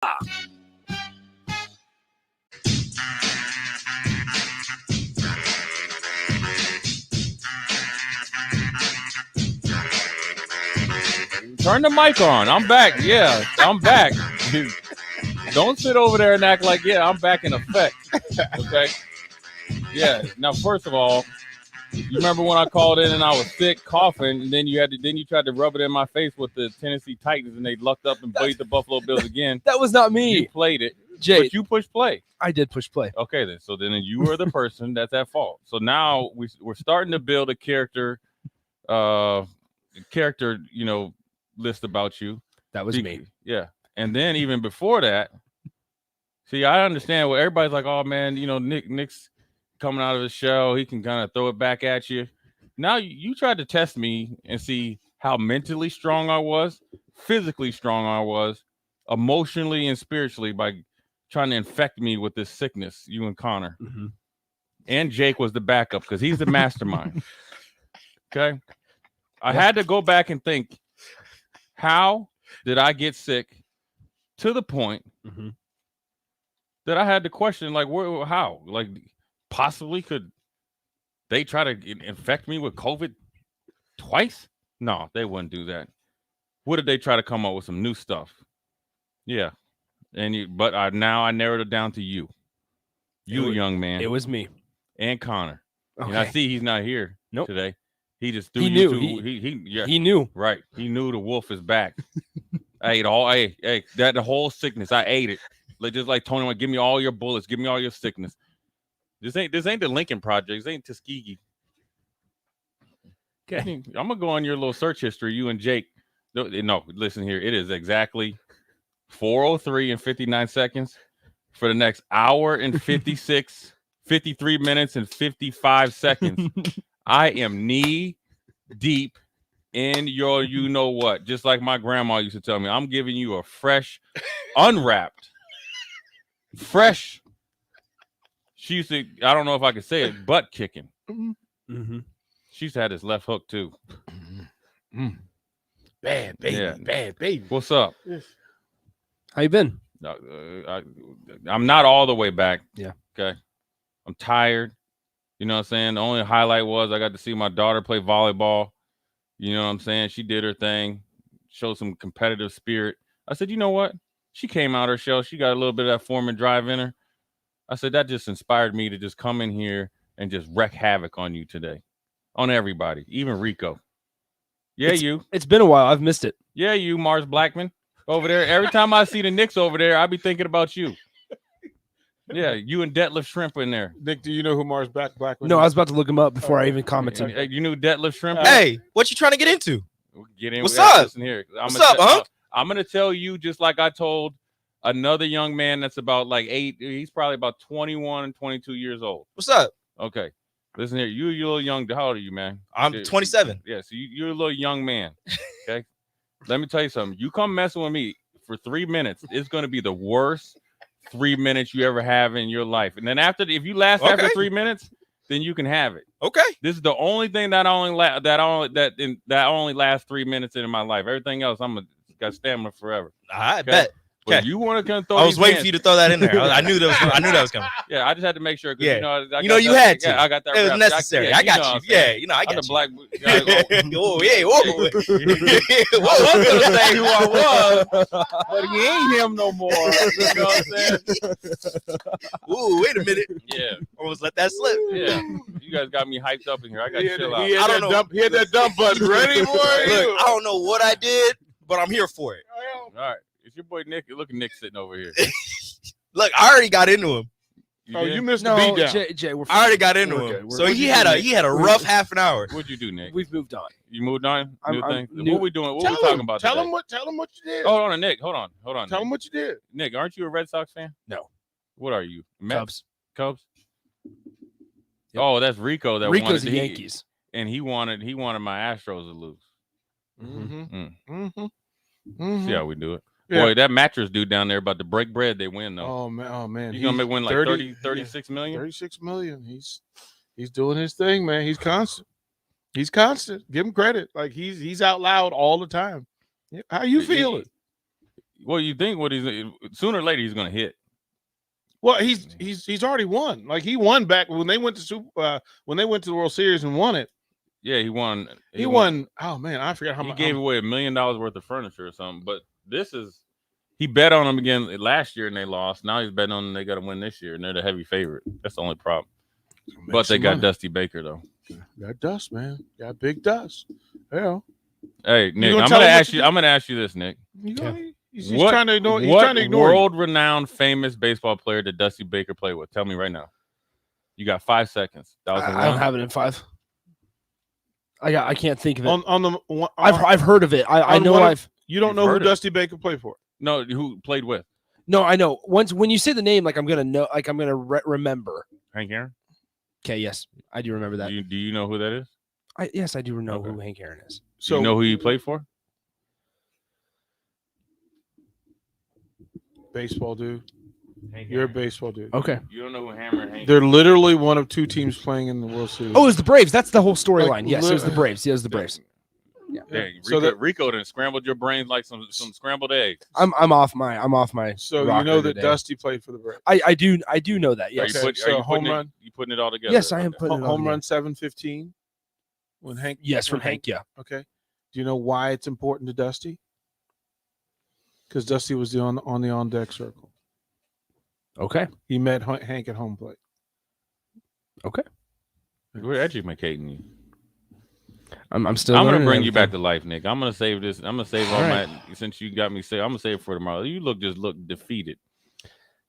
Turn the mic on. I'm back. Yeah, I'm back. Don't sit over there and act like, yeah, I'm back in effect. Okay? Yeah. Now, first of all, you remember when I called in and I was sick, coughing, and then you tried to rub it in my face with the Tennessee Titans, and they lucked up and beat the Buffalo Bills again. That was not me. You played it, Jay, but you pushed play. I did push play. Okay, then. So then you were the person that's at fault. So now we're starting to build a character, list about you. That was me. Yeah. And then even before that, see, I understand what everybody's like, oh man, Nick's coming out of his shell, he can kind of throw it back at you. Now you tried to test me and see how mentally strong I was, physically strong I was, emotionally and spiritually by trying to infect me with this sickness, you and Connor. Mm-hmm. And Jake was the backup because he's the mastermind. Okay. I had to go back and think, how did I get sick to the point that I had to question, like, how? Like, possibly could they try to infect me with COVID twice? No, they wouldn't do that. What did they try to come up with some new stuff? Yeah. But I narrowed it down to you. Young man. It was me. And Connor. Okay. And I see he's not here today. He just threw he you knew. two. He knew. Right. He knew the wolf is back. I ate the whole sickness. I ate it. Just like Tony went, give me all your bullets, give me all your sickness. This ain't the Lincoln Project. This ain't Tuskegee. Okay. I'm gonna go on your little search history, you and Jake. No, listen here. It is exactly 4:03 and 59 seconds for the next hour and 53 minutes and 55 seconds. I am knee deep in your you know what. Just like my grandma used to tell me, I'm giving you a fresh, unwrapped, fresh. She used to, I don't know if I could say it, butt kicking. Mm-hmm. She's had his left hook too. Bad baby, Yeah. bad baby. What's up? How you been? I'm not all the way back. Yeah. Okay. I'm tired. You know what I'm saying? The only highlight was I got to see my daughter play volleyball. You know what I'm saying? She did her thing, showed some competitive spirit. I said, you know what? She came out her shell. She got a little bit of that Foreman drive in her. I said, that just inspired me to just come in here and just wreak havoc on you today. On everybody, even Rico. Yeah, It's been a while. I've missed it. Yeah, you, Mars Blackman, over there. Every time I see the Knicks over there, I be thinking about you. Yeah, you and Detlef Shrimp in there. Nick, do you know who Mars Blackman No, is? I was about to look him up before I even commented. You knew Detlef Shrimp? Hey, what you trying to get into? Get in. What's up? Listen here. What's up, Unc? I'm going to tell you just like I told another young man that's about like 8. He's probably about 21 and 22 years old. What's up? Okay. Listen here. You're a little young. How old are you, man? I'm 27. Yeah, so you're a little young man. Okay. Let me tell you something. You come messing with me for 3 minutes, it's going to be the worst 3 minutes you ever have in your life. And then if you last after 3 minutes, then you can have it. Okay. This is the only thing that only lasts 3 minutes in my life. Everything else, got stamina forever. I bet. But you want to come throw? I was waiting for you to throw that in there. I knew that was coming. Yeah, I just had to make sure. Yeah. You had to. Yeah, I got that. It was necessary. I got you. Yeah, I got the you. black. Oh, yeah. Whoa. I was gonna say who I was, but he ain't him no more. You know what I'm saying? Ooh, wait a minute. Yeah. Almost let that slip. Yeah. You guys got me hyped up in here. I got to chill out. He had that dump button ready for you. Look, I don't know what I did, but I'm here for it. All right. It's your boy Nick. Look at Nick sitting over here. Look, I already got into him. You missed the No, beat down. Jay, we're I already got into We're him. good. So he had a rough half an hour. What'd you do, Nick? We've moved on. You moved on? New thing? new- What we doing? What we talking about Tell today? him what you did. Hold on, Nick. Hold on. Tell Nick. him what you did. Nick, aren't you a Red Sox fan? No. What are you? Mets? Cubs. Cubs? Yep. Oh, that's Rico. Rico's the Yankees. And he wanted my Astros to lose. See how we do it. Yeah. Boy, that mattress dude down there about to break bread. They win though. Oh man. He's gonna win like 36 million. 36 million. He's doing his thing, man. He's constant. Give him credit. Like he's out loud all the time. How you feeling? Well, you think what sooner or later he's going to hit. Well, he's already won. Like he won back when they went to when they went to the World Series and won it. Yeah, he won. He won. Oh man, I forgot how much. He gave away $1 million worth of furniture or something. But he bet on them again last year and they lost. Now he's betting on them they got to win this year and they're the heavy favorite. That's the only problem. But they got Dusty Baker though. Got Dust, man. Got big Dust. Yeah. Hey Nick, I'm gonna ask you this, Nick. He's trying to ignore. He's trying to ignore world-renowned, famous baseball player did Dusty Baker play with? Tell me right now. You got 5 seconds. I don't have it in 5. I can't think of it. I've heard of it. I know You don't know who Dusty Baker played for? No, who played with? No, I know. When you say the name, like I'm gonna know, like I'm gonna remember. Hank Aaron. Okay, yes, I do remember that. Do you know who that is? Yes, I do know who Hank Aaron is. So you know who he played for? Baseball dude. You're a baseball dude. Okay. You don't know who Hammer and Hank. They're literally one of 2 teams playing in the World Series. Oh, it was the Braves. That's the whole storyline. Like, Yes, it was the Braves. Yeah, it was the Braves. Yeah. So Rico done scrambled your brains like some scrambled eggs. I'm off my. So you know that Dusty played for the Braves. I do know that. Yes. Are you putting it all together? Yes, I am putting it all home run together. 715. When Hank. Yes, from Hank. Yeah. Okay. Do you know why it's important to Dusty? Because Dusty was on the on deck circle. Okay. He met Hank at home plate. Okay. We're educating you. I'm still. I'm gonna bring you back to life, Nick. I'm gonna save this. I'm gonna save all right. my. Since you got me saved, I'm gonna save it for tomorrow. You look defeated.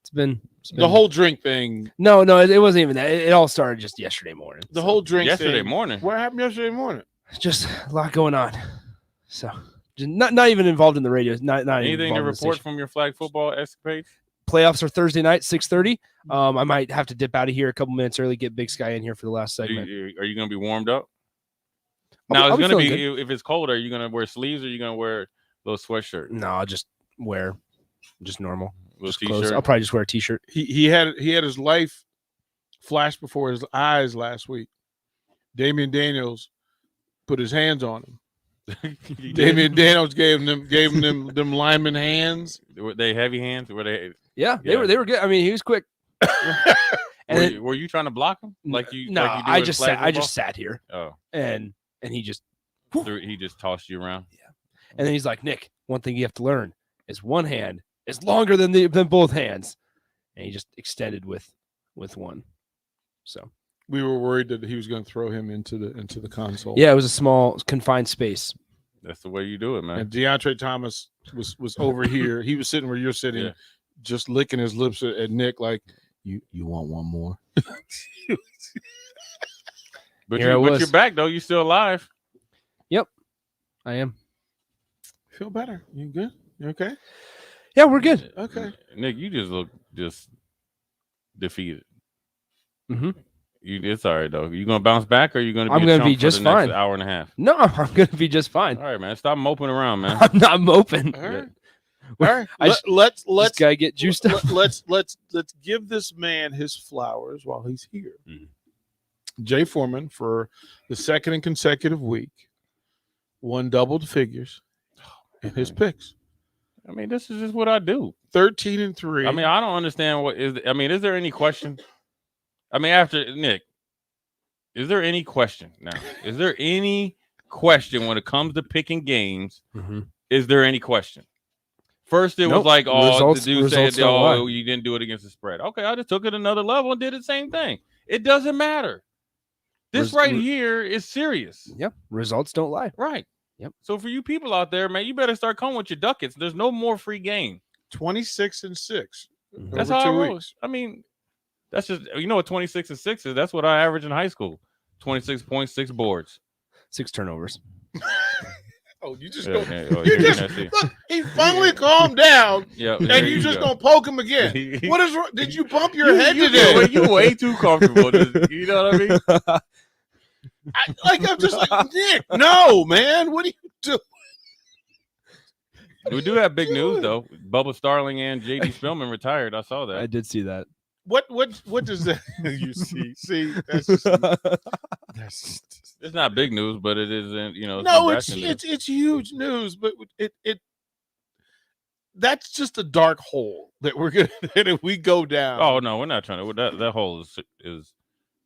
It's been the whole drink thing. No, it wasn't even that. It all started just yesterday morning. The whole drink yesterday thing. morning. What happened yesterday morning? Just a lot going on. So just not even involved in the radio. Not anything to report from your flag football escapades. Playoffs are Thursday night, 6:30. I might have to dip out of here a couple minutes early, get Big Sky in here for the last segment. Are you going to be warmed up? Now it's going to be if it's cold. Are you going to wear sleeves or are you going to wear a little sweatshirt? No, I'll just wear just normal. Just clothes. I'll probably just wear a t-shirt. He had his life flash before his eyes last week. Damian Daniels put his hands on him. Damian Daniels gave him them lineman hands. Were they heavy hands? Were they? Yeah, they were good. I mean, he was quick. And were you trying to block him? Like you? No, like you I just sat here. Oh, and he just tossed you around. Yeah, and then he's like, Nick, one thing you have to learn is one hand is longer than both hands, and he just extended with one. So we were worried that he was going to throw him into the console. Yeah, it was a small confined space. That's the way you do it, man. And Deontre Thomas was over here. He was sitting where you're sitting, just licking his lips at Nick like, you want one more? But you're back though. You still alive. Yep, I am. Feel better? You good? You okay? Yeah, we're good. Okay. Nick, you just look defeated. Mm-hmm. It's all right though. You gonna bounce back, or are you gonna? I'm gonna be just fine. Next hour and a half. No, I'm gonna be just fine. All right, man. Stop moping around, man. I'm not moping. All right. All right. Let's gotta get juiced up. Let's give this man his flowers while he's here. Mm-hmm. Jay Foreman, for the second consecutive week, won doubled figures in his picks. I mean, this is just what I do. 13-3. I mean, I don't understand what is. I mean, is there any question? I mean, after Nick, is there any question now? Is there any question when it comes to picking games? Mm-hmm. Is there any question? First, it was like, the dude said, you didn't do it against the spread. Okay, I just took it another level and did the same thing. It doesn't matter. This here is serious. Yep. Results don't lie. Right. Yep. So for you people out there, man, you better start coming with your ducats. There's no more free game. 26-6. That's how it rolls. I mean, that's just, you know what 26-6 is? That's what I averaged in high school. 26.6 boards. 6 turnovers. Oh, you just look, he finally calmed down. Yeah, and you just gonna poke him again. What is wrong? Did you bump your head today? You're way too comfortable. You know what I mean? I'm just like, Nick, no, man. What are you doing? We do have big news though. Bubba Starling and JD Spillman retired. I saw that. I did see that. What does that you see? See, that's it's not big news, but it isn't, no, it's huge news, but it that's just a dark hole that we're gonna that if we go down. Oh no, we're not trying to. That hole is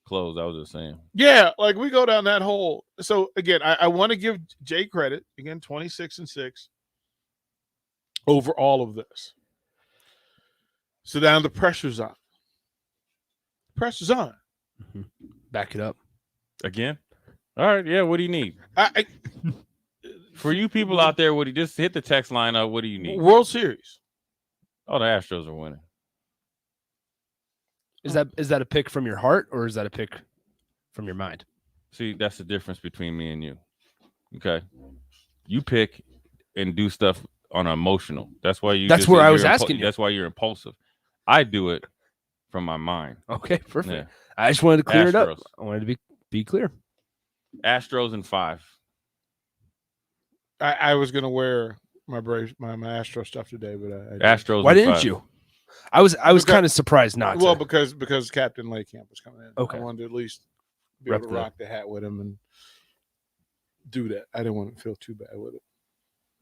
closed. I was just saying. Yeah, like we go down that hole. So again, I want to give Jay credit. Again, 26-6 over all of this. So now the pressure's on. Pressure's on. Back it up. Again. All right. Yeah. What do you need? I For you people out there, what do you just hit the text line up? What do you need? World Series. Oh, the Astros are winning. Is that a pick from your heart or is that a pick from your mind? See, that's the difference between me and you. Okay. You pick and do stuff on emotional. That's why you. That's where I was asking you. That's why you're impulsive. I do it from my mind. Okay, perfect. Yeah. I just wanted to clear it up. Astros. I wanted to be clear. Astros in 5. I was gonna wear my Braves, my Astro stuff today, but I didn't. Astros. Why in didn't 5. you? I was Because- kind of surprised not Well, to. because Captain Laycamp was coming in. Okay. I wanted to at least be Rep able to the- rock the hat with him and do that. I didn't want to feel too bad with it.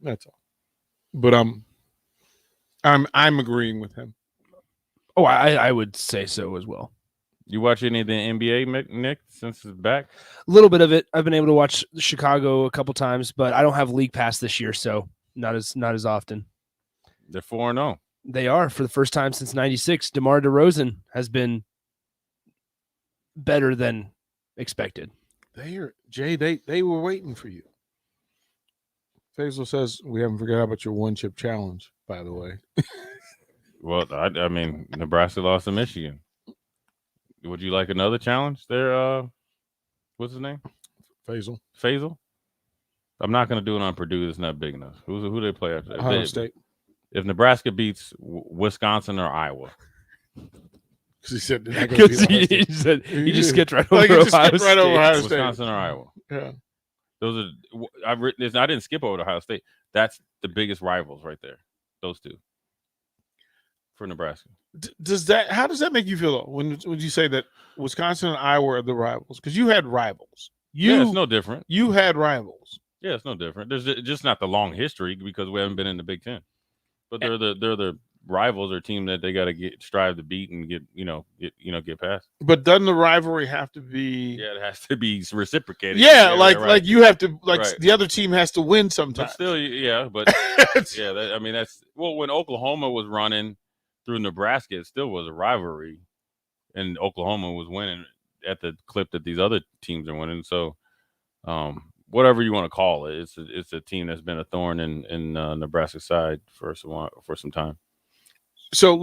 That's all. But I'm agreeing with him. Oh, I would say so as well. You watch any of the NBA, Nick, since it's back? A little bit of it. I've been able to watch Chicago a couple times, but I don't have League Pass this year, so not as often. They're 4-0. They are for the first time since '96. DeMar DeRozan has been better than expected. Jay, they were waiting for you. Faisal says we haven't forgot about your one chip challenge, by the way. Well, I mean, Nebraska lost to Michigan. Would you like another challenge there? What's his name? Faisal. Faisal? I'm not going to do it on Purdue. It's not big enough. Who they play after? Ohio State. If Nebraska beats Wisconsin or Iowa, Because he said they're not gonna Because beat Ohio State. he just skipped right over Like, he just Ohio skipped right over State. Ohio State. Wisconsin or Iowa, Yeah. those are. I've written this. I didn't skip over to Ohio State. That's the biggest rivals right there. Those two for Nebraska. How does that make you feel though, when you say that Wisconsin and Iowa are the rivals? Because you had rivals. Yeah, it's no different. You had rivals. Yeah, it's no different. There's just not the long history because we haven't been in the Big Ten. But they're the rivals or team that they got to strive to beat and get past. But doesn't the rivalry have to be? Yeah, it has to be reciprocated. Yeah, right. like you have to Right. the other team has to win But sometimes. still, yeah, but yeah, I mean that's when Oklahoma was running through Nebraska, it still was a rivalry, and Oklahoma was winning at the clip that these other teams are winning. So, whatever you want to call it, it's a team that's been a thorn in Nebraska's side for some time. So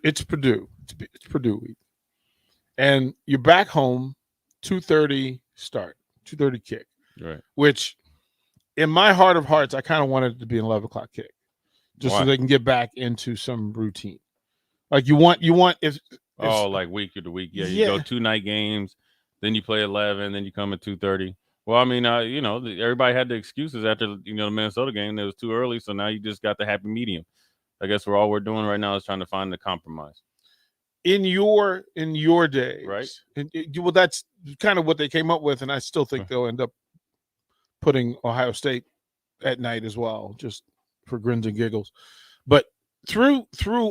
it's Purdue. It's Purdue week, and you're back home. 2:30 start. 2:30 kick. Right. Which, in my heart of hearts, I kind of wanted it to be an 11 o'clock kick, just Why? so they can get back into some routine. Like you want if Like week to week. Yeah, you Yeah. go 2 night games, then you play 11, then you come at 2:30. Well, I mean, everybody had the excuses after the Minnesota game. It was too early, so now you just got the happy medium. I guess all we're doing right now is trying to find the compromise. in your days, Right. Well, that's kind of what they came up with, and I still think they'll end up putting Ohio State at night as well, just for grins and giggles. But through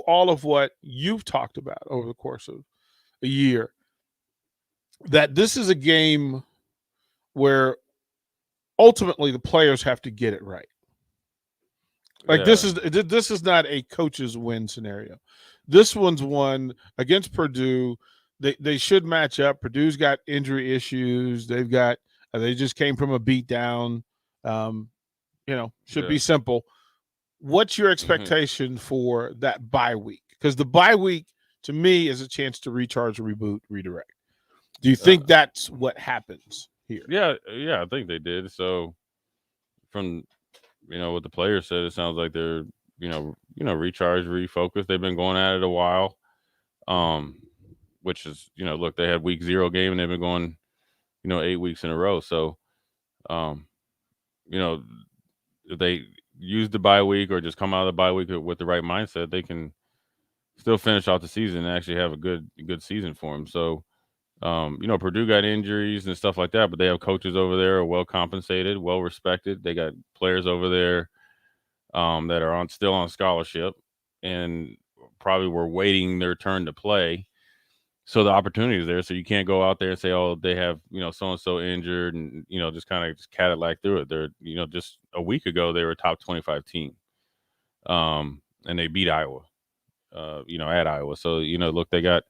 all of what you've talked about over the course of a year, that this is a game where ultimately the players have to get it right. Like Yeah. this is not a coach's win scenario. This one's one against Purdue. They should match up. Purdue's got injury issues. They've got they just came from a beat down. Should be Yeah. simple. What's your expectation for that bye week? Because the bye week to me is a chance to recharge, reboot, redirect. Do you think that's what happens here? Yeah, I think they did. So from what the players said, it sounds like they're recharged, refocused. They've been going at it a while. Which is, look, they had week 0 game and they've been going, 8 weeks in a row. So if they use the bye week or just come out of the bye week with the right mindset, they can still finish off the season and actually have a good season for them. So Purdue got injuries and stuff like that, but they have coaches over there who are well compensated, well respected. They got players over there that are still on scholarship and probably were waiting their turn to play. So the opportunity is there. So you can't go out there and say, oh, they have, so and so injured and, just kind of just Cadillac through it. They're, just a week ago, they were a top 25 team. And they beat Iowa, at Iowa. So, look, they got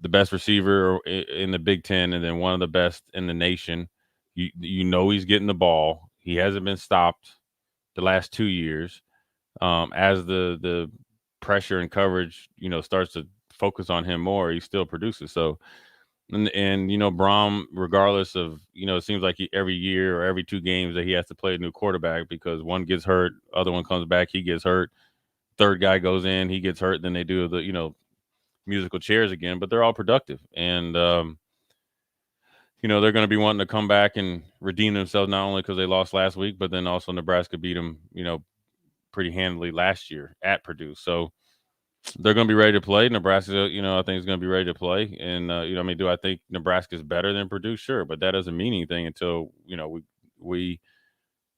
the best receiver in the Big Ten and then one of the best in the nation. He's getting the ball. He hasn't been stopped the last 2 years. As the pressure and coverage, starts to focus on him more, he still produces. So, and Brom, regardless of, it seems like every year or every 2 games that he has to play a new quarterback because one gets hurt, other one comes back, he gets hurt, third guy goes in, he gets hurt, then they do the, musical chairs again, but they're all productive. And, they're going to be wanting to come back and redeem themselves, not only because they lost last week, but then also Nebraska beat them, pretty handily last year at Purdue. So they're going to be ready to play. Nebraska, I think is going to be ready to play. And, do I think Nebraska is better than Purdue? Sure. But that doesn't mean anything until, we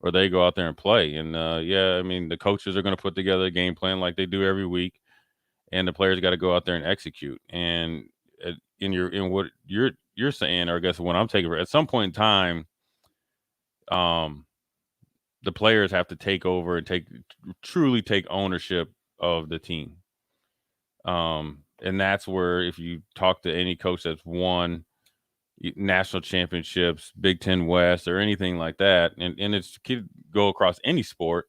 or they go out there and play. And, the coaches are going to put together a game plan like they do every week. And the players got to go out there and execute. And in what you're saying, or I guess what I'm taking, at some point in time, the players have to take over and truly take ownership of the team. And that's where, if you talk to any coach that's won national championships, Big Ten West, or anything like that, and it's could go across any sport,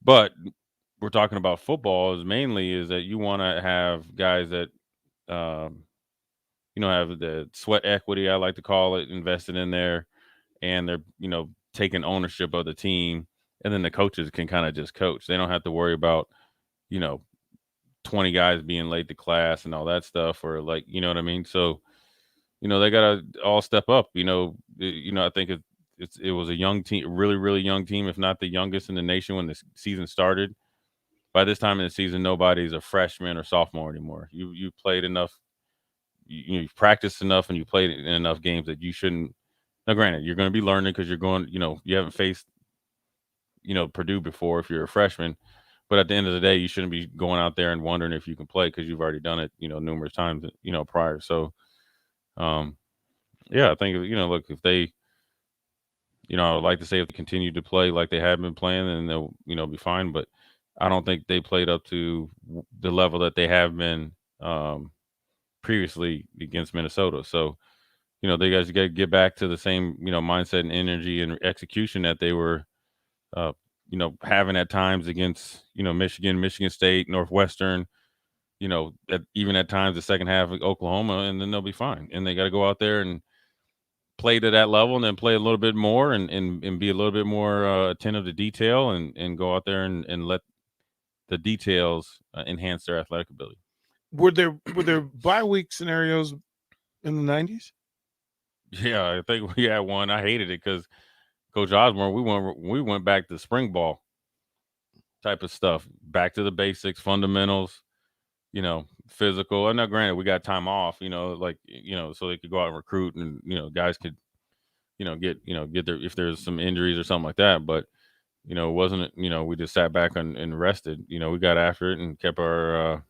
but we're talking about football is that you want to have guys that, have the sweat equity, I like to call it, invested in there, and they're, taking ownership of the team, and then the coaches can kind of just coach. They don't have to worry about, 20 guys being late to class and all that stuff, or like, you know what I mean? So, they got to all step up. I think it was a young team, really, really young team, if not the youngest in the nation when the season started. By this time in the season, nobody's a freshman or sophomore anymore. You played enough, you've practiced enough, and you played in enough games that you shouldn't. Now, granted, you're going to be learning because you're going, you haven't faced, Purdue before if you're a freshman. But at the end of the day, you shouldn't be going out there and wondering if you can play because you've already done it, numerous times, prior. So, I think, look, if they, I would like to say if they continue to play like they have been playing, then they'll, be fine. But I don't think they played up to the level that they have been previously against Minnesota. So, they guys got to get back to the same, mindset and energy and execution that they were, having at times against, Michigan State, Northwestern, even at times the second half of Oklahoma, and then they'll be fine. And they got to go out there and play to that level, and then play a little bit more and be a little bit more attentive to detail, and go out there and let the details enhance their athletic ability. Were there bye week scenarios in the 90s? Yeah, I think we had one. I hated it because Coach Osborne, we went back to spring ball type of stuff, back to the basics, fundamentals, physical. And now, granted, we got time off, so they could go out and recruit, and guys could, get their, if there's some injuries or something like that. But it wasn't, we just sat back and rested. We got after it and kept our,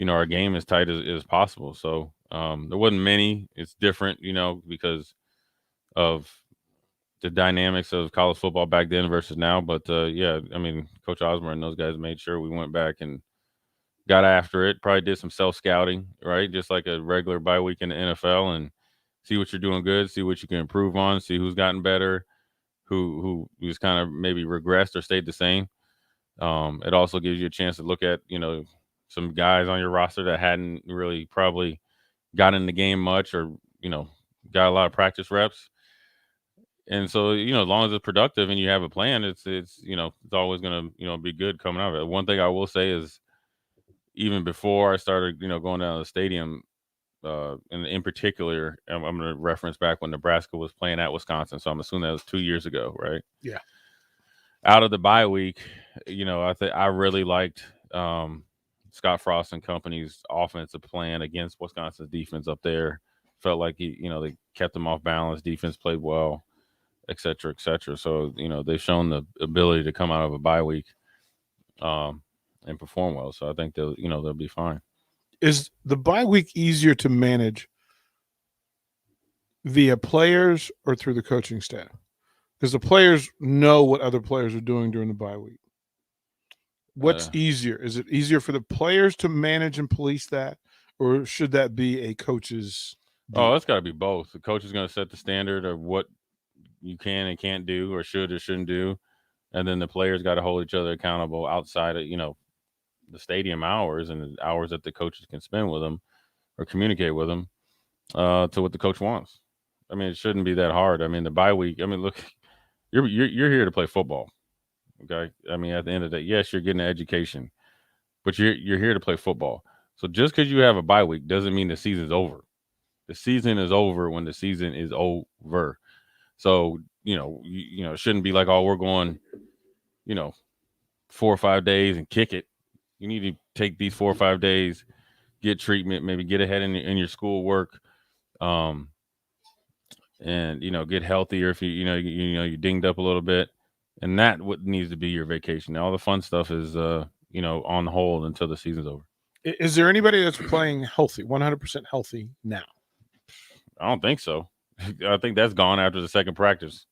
our game as tight as possible. So there wasn't many. It's different, because of the dynamics of college football back then versus now. But Coach Osborne and those guys made sure we went back and got after it. Probably did some self-scouting, right? Just like a regular bye week in the NFL, and see what you're doing good, see what you can improve on, see who's gotten better, who just kind of maybe regressed or stayed the same. It also gives you a chance to look at, some guys on your roster that hadn't really probably got in the game much, or, got a lot of practice reps. And so, as long as it's productive and you have a plan, it's always going to, be good coming out of it. One thing I will say is, even before I started, going down to the stadium, and in particular, I'm going to reference back when Nebraska was playing at Wisconsin. So I'm assuming that was 2 years ago, right? Yeah. Out of the bye week, I really liked Scott Frost and company's offensive plan against Wisconsin's defense up there. Felt like they kept them off balance. Defense played well. et cetera, et cetera. So, they've shown the ability to come out of a bye week and perform well. So I think they'll be fine. Is the bye week easier to manage via players or through the coaching staff? Because the players know what other players are doing during the bye week. What's easier? Is it easier for the players to manage and police that, or should that be a coach's deal? Oh, it's got to be both. The coach is going to set the standard of what you can and can't do, or should or shouldn't do, and then the players got to hold each other accountable outside of the stadium hours and the hours that the coaches can spend with them or communicate with them to what the coach wants. I mean, it shouldn't be that hard. I mean, the bye week. I mean, look, you're here to play football. Okay. I mean, at the end of the day, yes, you're getting an education, but you're here to play football. So just because you have a bye week doesn't mean the season's over. The season is over when the season is over. So, it shouldn't be like, oh, we're going, 4 or 5 days and kick it. You need to take these 4 or 5 days, get treatment, maybe get ahead in your school work, and get healthier if you dinged up a little bit. And that what needs to be your vacation. Now, all the fun stuff is, on hold until the season's over. Is there anybody that's playing healthy, 100% healthy now? I don't think so. I think that's gone after the second practice.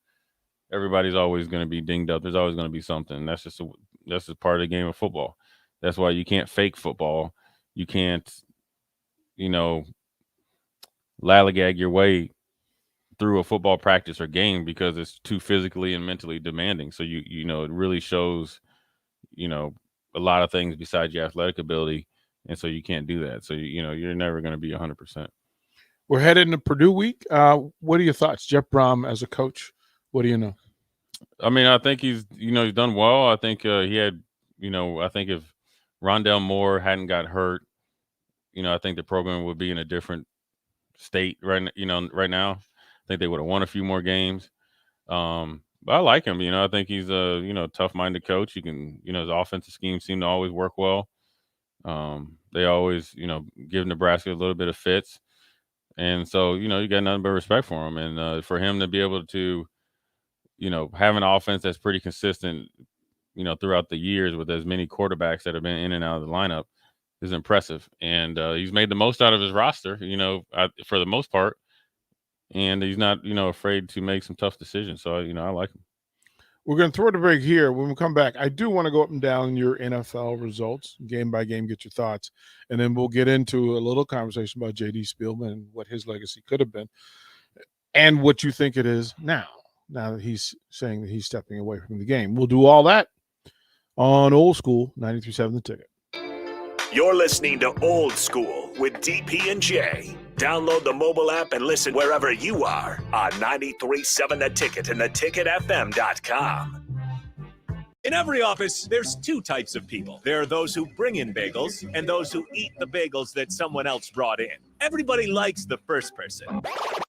Everybody's always going to be dinged up. There's always going to be something. That's just part of the game of football. That's why you can't fake football. You can't, lollygag your way through a football practice or game because it's too physically and mentally demanding. So it really shows, a lot of things besides your athletic ability, and so you can't do that. So you're never going to be 100%. We're headed into Purdue week. What are your thoughts, Jeff Brom as a coach? What do you know? I mean, I think he's done well. I think he had, I think if Rondell Moore hadn't got hurt, I think the program would be in a different state right now. I think they would have won a few more games. But I like him. I think he's a, tough-minded coach. He can, his offensive scheme seem to always work well. They always, give Nebraska a little bit of fits. And so, you got nothing but respect for him. And for him to be able to, have an offense that's pretty consistent, throughout the years with as many quarterbacks that have been in and out of the lineup is impressive. And he's made the most out of his roster, for the most part. And he's not, afraid to make some tough decisions. So, I like him. We're going to throw it a break here. When we come back, I do want to go up and down your NFL results, game by game, get your thoughts. And then we'll get into a little conversation about J.D. Spielman and what his legacy could have been and what you think it is now that he's saying that he's stepping away from the game. We'll do all that on Old School 93.7 The Ticket. You're listening to Old School with DP and J. Download the mobile app and listen wherever you are on 93.7 The Ticket and theticketfm.com. In every office, there's two types of people. There are those who bring in bagels and those who eat the bagels that someone else brought in. Everybody likes the first person.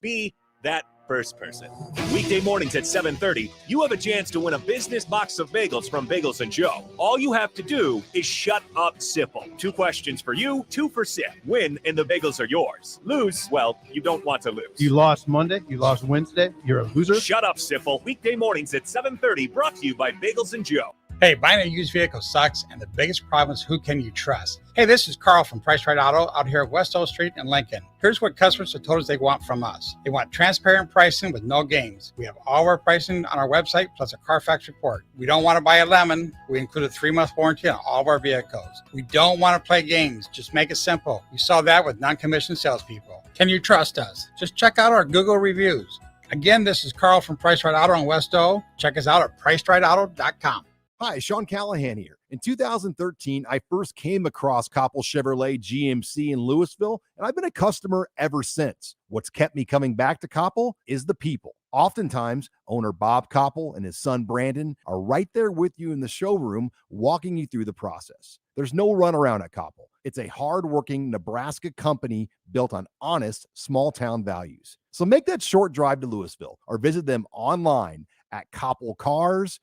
Be that first person. Weekday mornings at 7:30, you have a chance to win a business box of bagels from Bagels & Joe. All you have to do is shut up, Sipple. 2 questions for you, 2 for Sip. Win, and the bagels are yours. Lose, well, you don't want to lose. You lost Monday, you lost Wednesday, you're a loser. Shut up, Sipple. Weekday mornings at 7:30, brought to you by Bagels & Joe. Hey, buying a used vehicle sucks, and the biggest problem is who can you trust? Hey, this is Carl from Price Right Auto out here at West O Street in Lincoln. Here's what customers have told us they want from us. They want transparent pricing with no games. We have all of our pricing on our website, plus a Carfax report. We don't want to buy a lemon. We include a 3-month warranty on all of our vehicles. We don't want to play games. Just make it simple. You saw that with non-commissioned salespeople. Can you trust us? Just check out our Google reviews. Again, this is Carl from Price Right Auto in West O. Check us out at PriceRightAuto.com. Hi, Sean Callahan here. In 2013, I first came across Koppel Chevrolet GMC in Louisville, and I've been a customer ever since. What's kept me coming back to Koppel is the people. Oftentimes, owner Bob Koppel and his son Brandon are right there with you in the showroom, walking you through the process. There's no runaround at Koppel. It's a hardworking Nebraska company built on honest, small-town values. So make that short drive to Louisville or visit them online at koppelcars.com.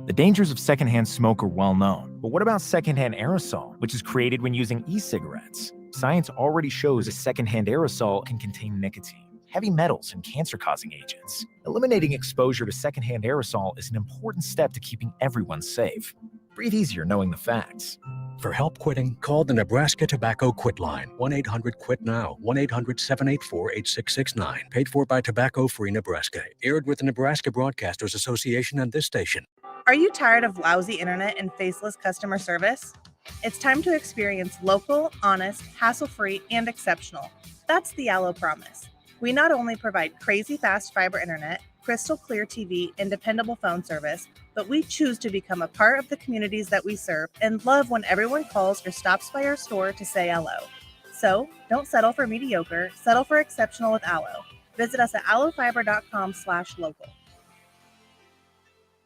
The dangers of secondhand smoke are well known, but what about secondhand aerosol, which is created when using e-cigarettes? Science already shows a secondhand aerosol can contain nicotine. heavy metals, and cancer-causing agents. Eliminating exposure to secondhand aerosol is an important step to keeping everyone safe. Breathe easier knowing the facts. For help quitting, call the Nebraska Tobacco Quit Line, 1-800-QUIT-NOW, 1-800-784-8669. Paid for by Tobacco Free Nebraska. Aired with the Nebraska Broadcasters Association and this station. Are you tired of lousy internet and faceless customer service? It's time to experience local, honest, hassle-free, and exceptional. That's the Allo Promise. We not only provide crazy fast fiber internet, crystal clear TV, and dependable phone service, but we choose to become a part of the communities that we serve and love when everyone calls or stops by our store to say hello. So don't settle for mediocre, settle for exceptional with Allo. Visit us at allofiber.com/local.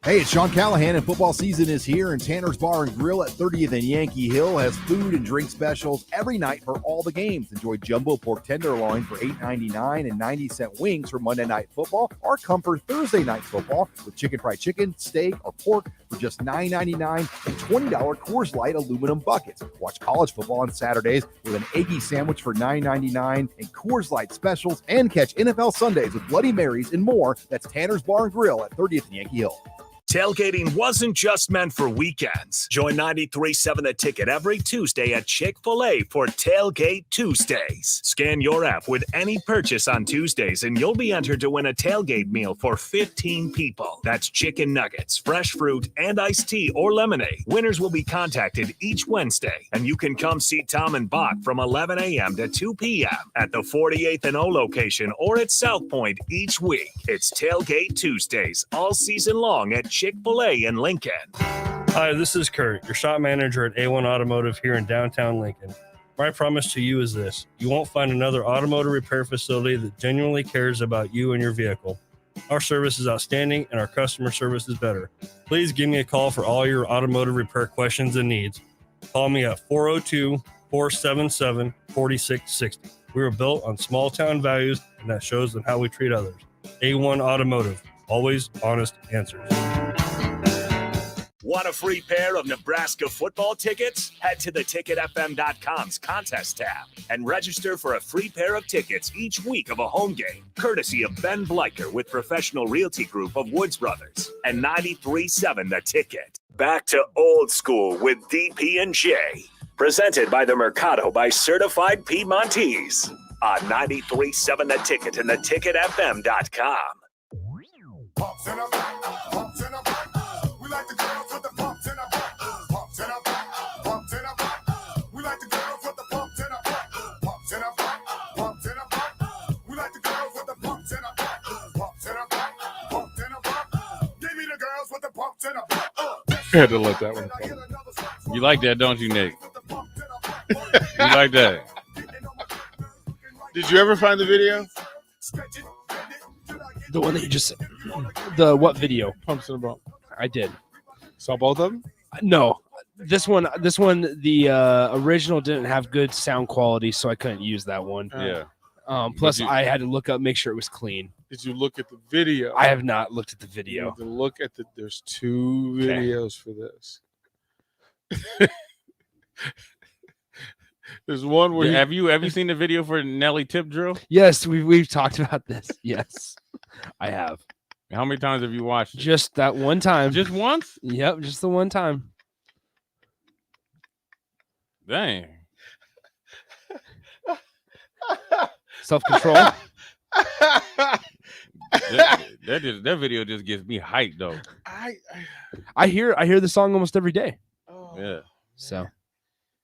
Hey, it's Sean Callahan, and football season is here, and Tanner's Bar and Grill at 30th and Yankee Hill has food and drink specials every night for all the games. Enjoy jumbo pork tenderloin for $8.99 and 90-cent wings for Monday Night Football, or come for Thursday Night Football with chicken fried chicken, steak, or pork for just $9.99 and $20 Coors Light aluminum buckets. Watch college football on Saturdays with an Eggy sandwich for $9.99 and Coors Light specials, and catch NFL Sundays with Bloody Marys and more. That's Tanner's Bar and Grill at 30th and Yankee Hill. Tailgating wasn't just meant for weekends. Join 93.7 The Ticket every Tuesday at Chick-fil-A for Tailgate Tuesdays. Scan your app with any purchase on Tuesdays and you'll be entered to win a tailgate meal for 15 people. That's chicken nuggets, fresh fruit, and iced tea or lemonade. Winners will be contacted each Wednesday, and you can come see Tom and Bach from 11 a.m. to 2 p.m. at the 48th and O location or at South Point each week. It's Tailgate Tuesdays all season long at Chick-fil-A in Lincoln. Hi, this is Kurt, your shop manager at A1 Automotive here in downtown Lincoln. My promise to you is this: you won't find another automotive repair facility that genuinely cares about you and your vehicle. Our service is outstanding and our customer service is better. Please give me a call for all your automotive repair questions and needs. Call me at 402-477-4660. We were built on small town values, and that shows in how we treat others. A1 Automotive, always honest answers. Want a free pair of Nebraska football tickets? Head to theticketfm.com's contest tab and register for a free pair of tickets each week of a home game, courtesy of Ben Bleicher with Professional Realty Group of Woods Brothers and 93.7 The Ticket. Back to Old School with DP and J, presented by the Mercado by Certified Piedmontese on 93.7 The Ticket and theticketfm.com. Pumps in a back, pumps in a back. We like the girls with the pumps in a back. Pumps in a back, pumps in a back. We like the girls with the pumps in a back. Pumps in a back, pumps in a back. We like the girls with the pumps in a back. Pumps in a back, pumps in a back. Give me the girls with the pumps in a back. I had to let that one go. You like that, don't you, Nick? You like that? Did you ever find the video? The one that you just the what video? Pumps in a bump. I did. Saw both of them? No. This one, the original didn't have good sound quality, so I couldn't use that one. Yeah. Plus, I had to look up, make sure it was clean. Did you look at the video? I have not looked at the You video. need to look at the. There's two videos for this. There's one where Have you seen the video for Nelly Tip Drill? Yes, we've talked about this. Yes, I have. How many times have you watched it? Just that one time. Just once? Yep, just the one time. Dang. Self-control. that video just gets me hyped though. I hear the song almost every day. Yeah. So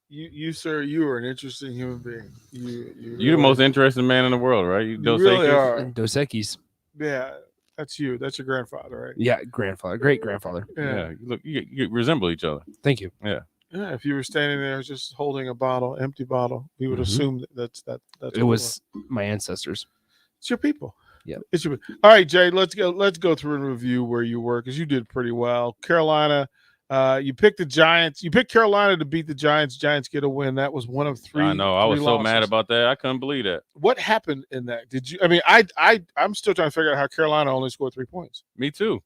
you sir, you are an interesting human being. You're the most interesting man in the world, right? You You really are. Dos Equis. Yeah, that's you. That's your grandfather, right? Yeah, grandfather, great grandfather. Yeah. You resemble each other. Thank you. Yeah. Yeah, if you were standing there just holding a bottle, empty bottle, we would assume that's It what was my ancestors. It's your people. Yeah. It's your. All right, Jay. Let's go through and review where you were because you did pretty well. Carolina, you picked the Giants. You picked Carolina to beat the Giants. Giants get a win. That was one of three. I know. I was three so losses. mad about that. I couldn't believe that. What happened in that? Did you? I mean, I'm still trying to figure out how Carolina only scored 3 points. Me too.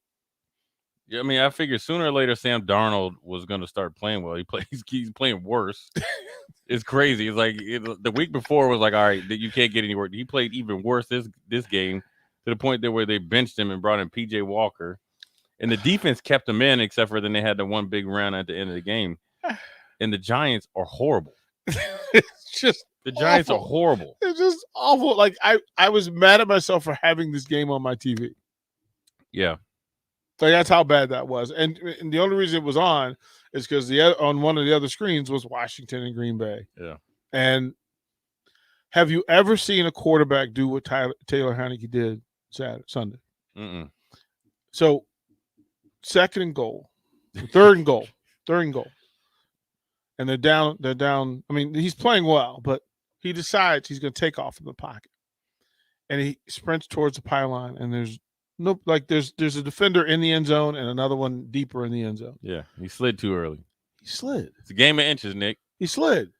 Yeah, I mean, I figured sooner or later Sam Darnold was going to start playing well. He's playing worse. It's crazy. It's like the week before was like, all right, you can't get anywhere. He played even worse this game to the point that where they benched him and brought in PJ Walker, and the defense kept him in except for then they had the one big round at the end of the game. And the Giants are horrible. It's just the Giants awful. are horrible. It's just awful. Like I was mad at myself for having this game on my TV. Yeah. So that's how bad that was. And the only reason it was on is because on one of the other screens was Washington and Green Bay. Yeah. And have you ever seen a quarterback do what Taylor Heineke did Sunday? Mm-mm. So third and goal. And they're down. I mean, he's playing well, but he decides he's going to take off from the pocket. And he sprints towards the pylon, and there's a defender in the end zone and another one deeper in the end zone. Yeah, he slid too early. He slid. It's a game of inches, Nick. He slid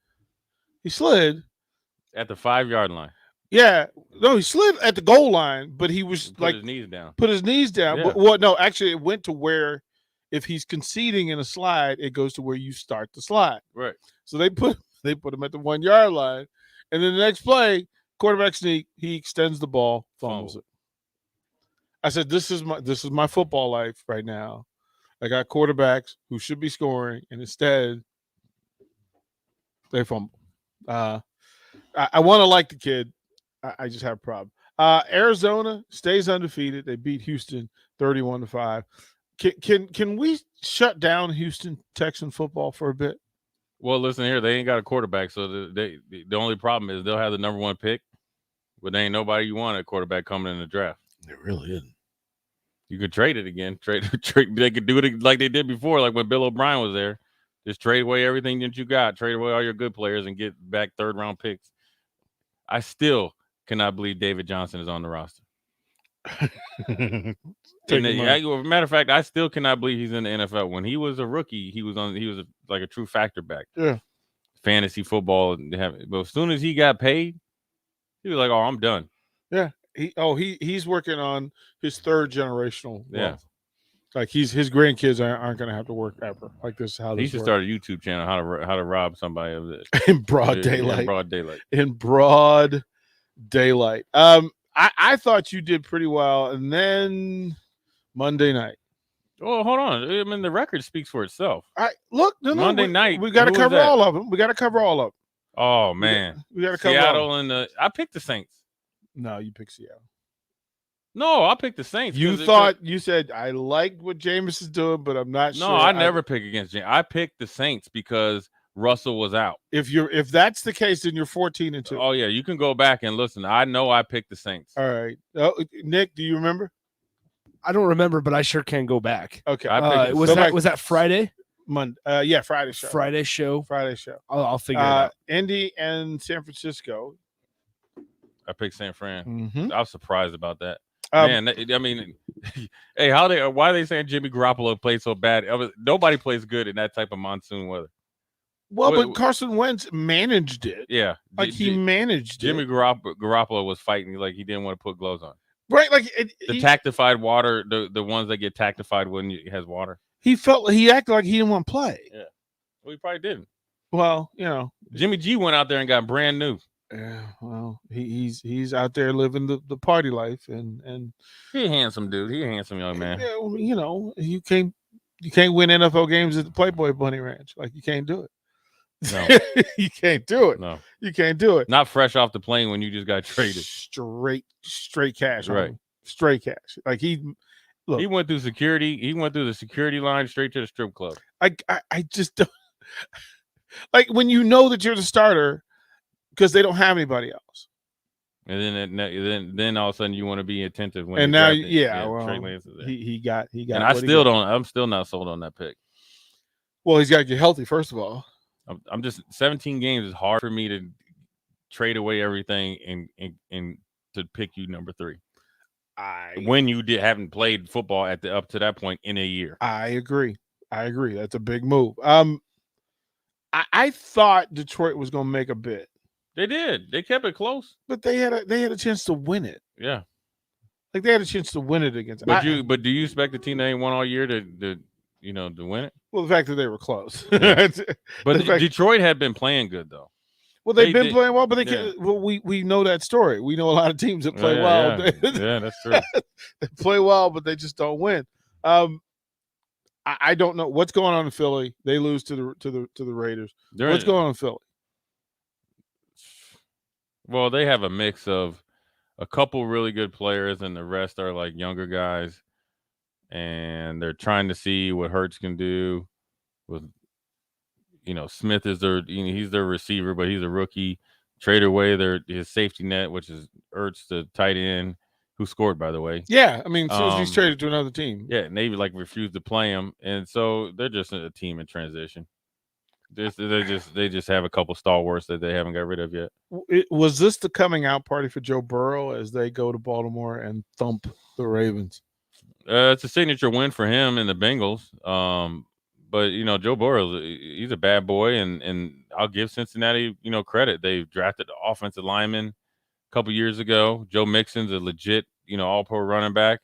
at the 5-yard line. Yeah, no, he slid at the goal line, but he was Put his knees down. Put his knees down. Yeah. But what? No, actually, it went to where if he's conceding in a slide, it goes to where you start the slide. Right. So they put him at the 1-yard line, and then the next play, quarterback sneak, he extends the ball, fumbles it. I said, "This is my football life right now. I got quarterbacks who should be scoring, and instead they fumble." I want to like the kid. I just have a problem. Arizona stays undefeated. They beat Houston 31-5. Can we shut down Houston Texan football for a bit? Well, listen here, they ain't got a quarterback, so the only problem is they'll have the number 1 pick, but there ain't nobody you want at quarterback coming in the draft. It really isn't. You could trade it again. Trade. They could do it like they did before, like when Bill O'Brien was there. Just trade away everything that you got. Trade away all your good players and get back 3rd-round picks. I still cannot believe David Johnson is on the roster. Matter of fact, I still cannot believe he's in the NFL. When he was a rookie, he was like a true factor back. Yeah. Fantasy football. But as soon as he got paid, he was like, "Oh, I'm done." Yeah. He's working on his 3rd generational wealth. Like his grandkids aren't going to have to work ever. Like this is how He this should works. start a YouTube channel how to rob somebody of this in broad daylight. In broad daylight. In broad daylight. I thought you did pretty well, and then Monday night. Oh, hold on. I mean, the record speaks for itself. Monday night. We got to cover all of them. Oh man, we got to cover Seattle all. and I picked the Saints. No, you picked Seattle. No, I picked the Saints. You said I liked what Jameis is doing, but I'm not sure. No, I never pick against Jameis. I picked the Saints because Russell was out. If that's the case, then you're 14-2. Oh yeah, you can go back and listen. I know I picked the Saints. All right, Nick, do you remember? I don't remember, but I sure can go back. Okay, was that Friday? Monday? Yeah, Friday show. Friday show. I'll figure it out. Indy and San Francisco. I picked San Fran. Mm-hmm. I was surprised about that. Man, I mean, hey, why are they saying Jimmy Garoppolo played so bad? Nobody plays good in that type of monsoon weather. Well, but Carson Wentz managed it. Yeah, he managed it. Jimmy Garoppolo was fighting like he didn't want to put gloves on. Right, like the tactified water, the ones that get tactified when it has water. He acted like he didn't want to play. Yeah, well, he probably didn't. Well, Jimmy G went out there and got brand new. Yeah, well, he's out there living the party life, and he a handsome dude. He a handsome young man. Yeah, you can't win NFL games at the Playboy Bunny Ranch. Like you can't do it. No, you can't do it. No, you can't do it. Not fresh off the plane when you just got traded. Straight cash, right? Straight cash. Like he went through security. He went through the security line straight to the strip club. I just don't like when you know that you're the starter because they don't have anybody else. And then all of a sudden you want to be attentive. When and now, well, he got. And I'm still not sold on that pick. Well, he's got to get healthy first of all. I'm just 17 games is hard for me to trade away everything and to pick you number 3. When you haven't played football up to that point in a year. I agree. That's a big move. I thought Detroit was going to make a bid. They did. They kept it close, but they had a chance to win it. Yeah, like they had a chance to win it against. But do you expect the team that ain't won all year to win it? Well, the fact that they were close. But Detroit had been playing good though. Well, they've been did- playing well, but they yeah. can't. Well, we know that story. We know a lot of teams that play yeah, well. Yeah. Yeah, that's true. They play well, but they just don't win. I don't know what's going on in Philly. They lose to the Raiders. They're What's in- going on in Philly? Well, they have a mix of a couple really good players, and the rest are like younger guys, and they're trying to see what Hurts can do. With Smith is he's their receiver, but he's a rookie. Trade away his safety net, which is Ertz, the tight end, who scored, by the way. Yeah, I mean, as soon as he's traded to another team. Yeah, and they refused to play him, and so they're just a team in transition. They just have a couple stalwarts that they haven't got rid of yet. Was this the coming out party for Joe Burrow as they go to Baltimore and thump the Ravens? It's a signature win for him and the Bengals. But Joe Burrow, he's a bad boy, and I'll give Cincinnati credit. They drafted the offensive lineman a couple years ago. Joe Mixon's a legit all-pro running back.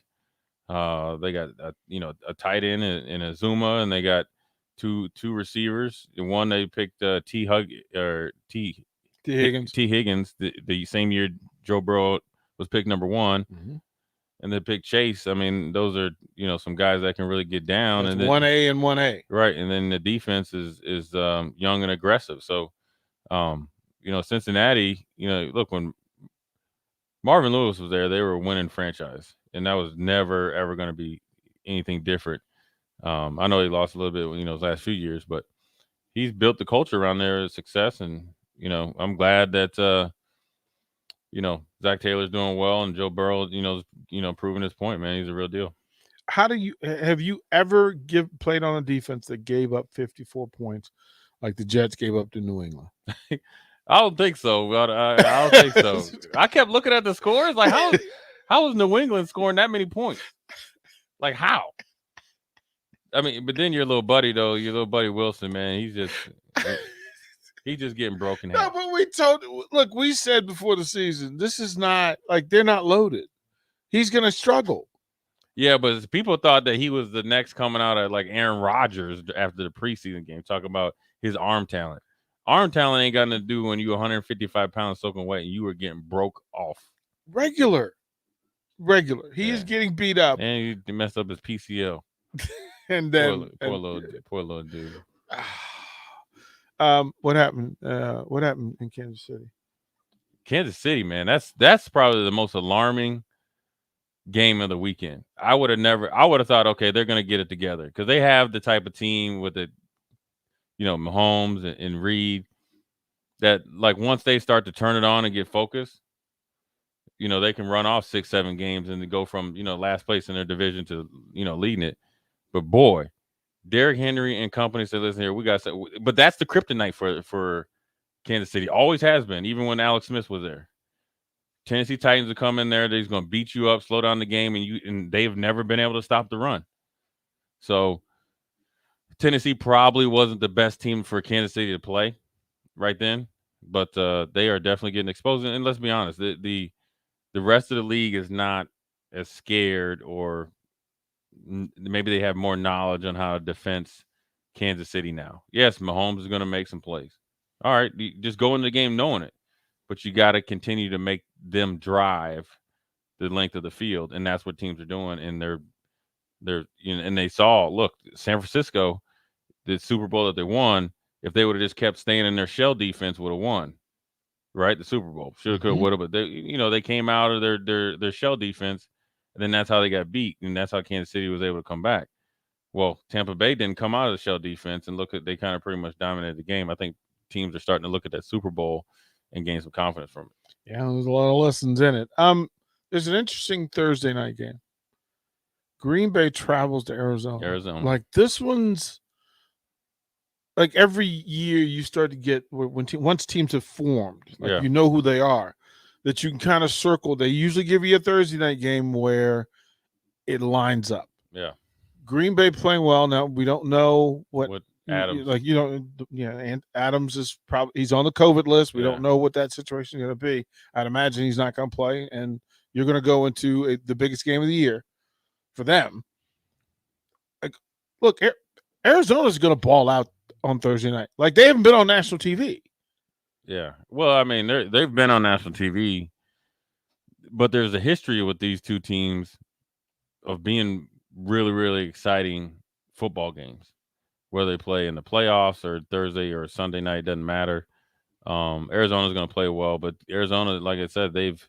They got a tight end in Azuma, and they got two receivers. And one they picked T. Higgins the same year Joe Burrow was picked number one. Mm-hmm. And they picked Chase. I mean, those are some guys that can really get down. That's and then, 1A and 1A, right? And then the defense is young and aggressive. So, Cincinnati. Look, when Marvin Lewis was there, they were a winning franchise, and that was never ever going to be anything different. I know he lost a little bit, his last few years, but he's built the culture around there of success, and I'm glad that Zach Taylor's doing well, and Joe Burrow, proving his point, man. He's a real deal. Have you ever played on a defense that gave up 54 points like the Jets gave up to New England? I don't think so. But I don't think so. I kept looking at the scores, like how was New England scoring that many points? Like how? I mean, but then your little buddy Wilson, man, he's just getting broken. No, but we said before the season, this is not like they're not loaded. He's going to struggle. Yeah, but people thought that he was the next coming out of like Aaron Rodgers after the preseason game, talking about his arm talent. Arm talent ain't got nothing to do when you're 155 pounds soaking wet and you were getting broke off. Regular. He is getting beat up. And he messed up his PCL. And then poor little dude. What happened? What happened in Kansas City? Kansas City, man, that's probably the most alarming game of the weekend. I would have thought, okay, they're going to get it together because they have the type of team with Mahomes and Reed that like once they start to turn it on and get focused, they can run off 6-7 games and go from last place in their division to leading it. But boy, Derrick Henry and company said, listen here, but that's the kryptonite for Kansas City. Always has been, even when Alex Smith was there. Tennessee Titans will come in there, they're going to beat you up, slow down the game, and they've never been able to stop the run. So Tennessee probably wasn't the best team for Kansas City to play right then, but they are definitely getting exposed. And let's be honest, the rest of the league is not as scared, or maybe they have more knowledge on how to defense Kansas City now. Yes, Mahomes is going to make some plays. All right, you just go in the game knowing it, but you got to continue to make them drive the length of the field, and that's what teams are doing. And and they saw, look, San Francisco, the Super Bowl that they won, if they would have just kept staying in their shell defense, would have won, right? The Super Bowl, should have, could have, would have, but they came out of their shell defense, and then that's how they got beat, and that's how Kansas City was able to come back. Well, Tampa Bay didn't come out of the shell defense, and they kind of pretty much dominated the game. I think teams are starting to look at that Super Bowl and gain some confidence from it. Yeah, there's a lot of lessons in it. There's an interesting Thursday night game. Green Bay travels to Arizona. Like this one's like every year you start to get once teams have formed, like you know who they are, that you can kind of circle. They usually give you a Thursday night game where it lines up. Yeah. Green Bay playing well. Now we don't know what Adams, and Adams is probably he's on the COVID list. We don't know what that situation is going to be. I'd imagine he's not going to play, and you're going to go into the biggest game of the year for them. Like, look, Arizona's going to ball out on Thursday night. Like they haven't been on national TV. Yeah. Well, I mean, they've been on national TV, but there's a history with these two teams of being really, really exciting football games, whether they play in the playoffs or Thursday or Sunday night, doesn't matter. Arizona's going to play well, but Arizona, like I said, they've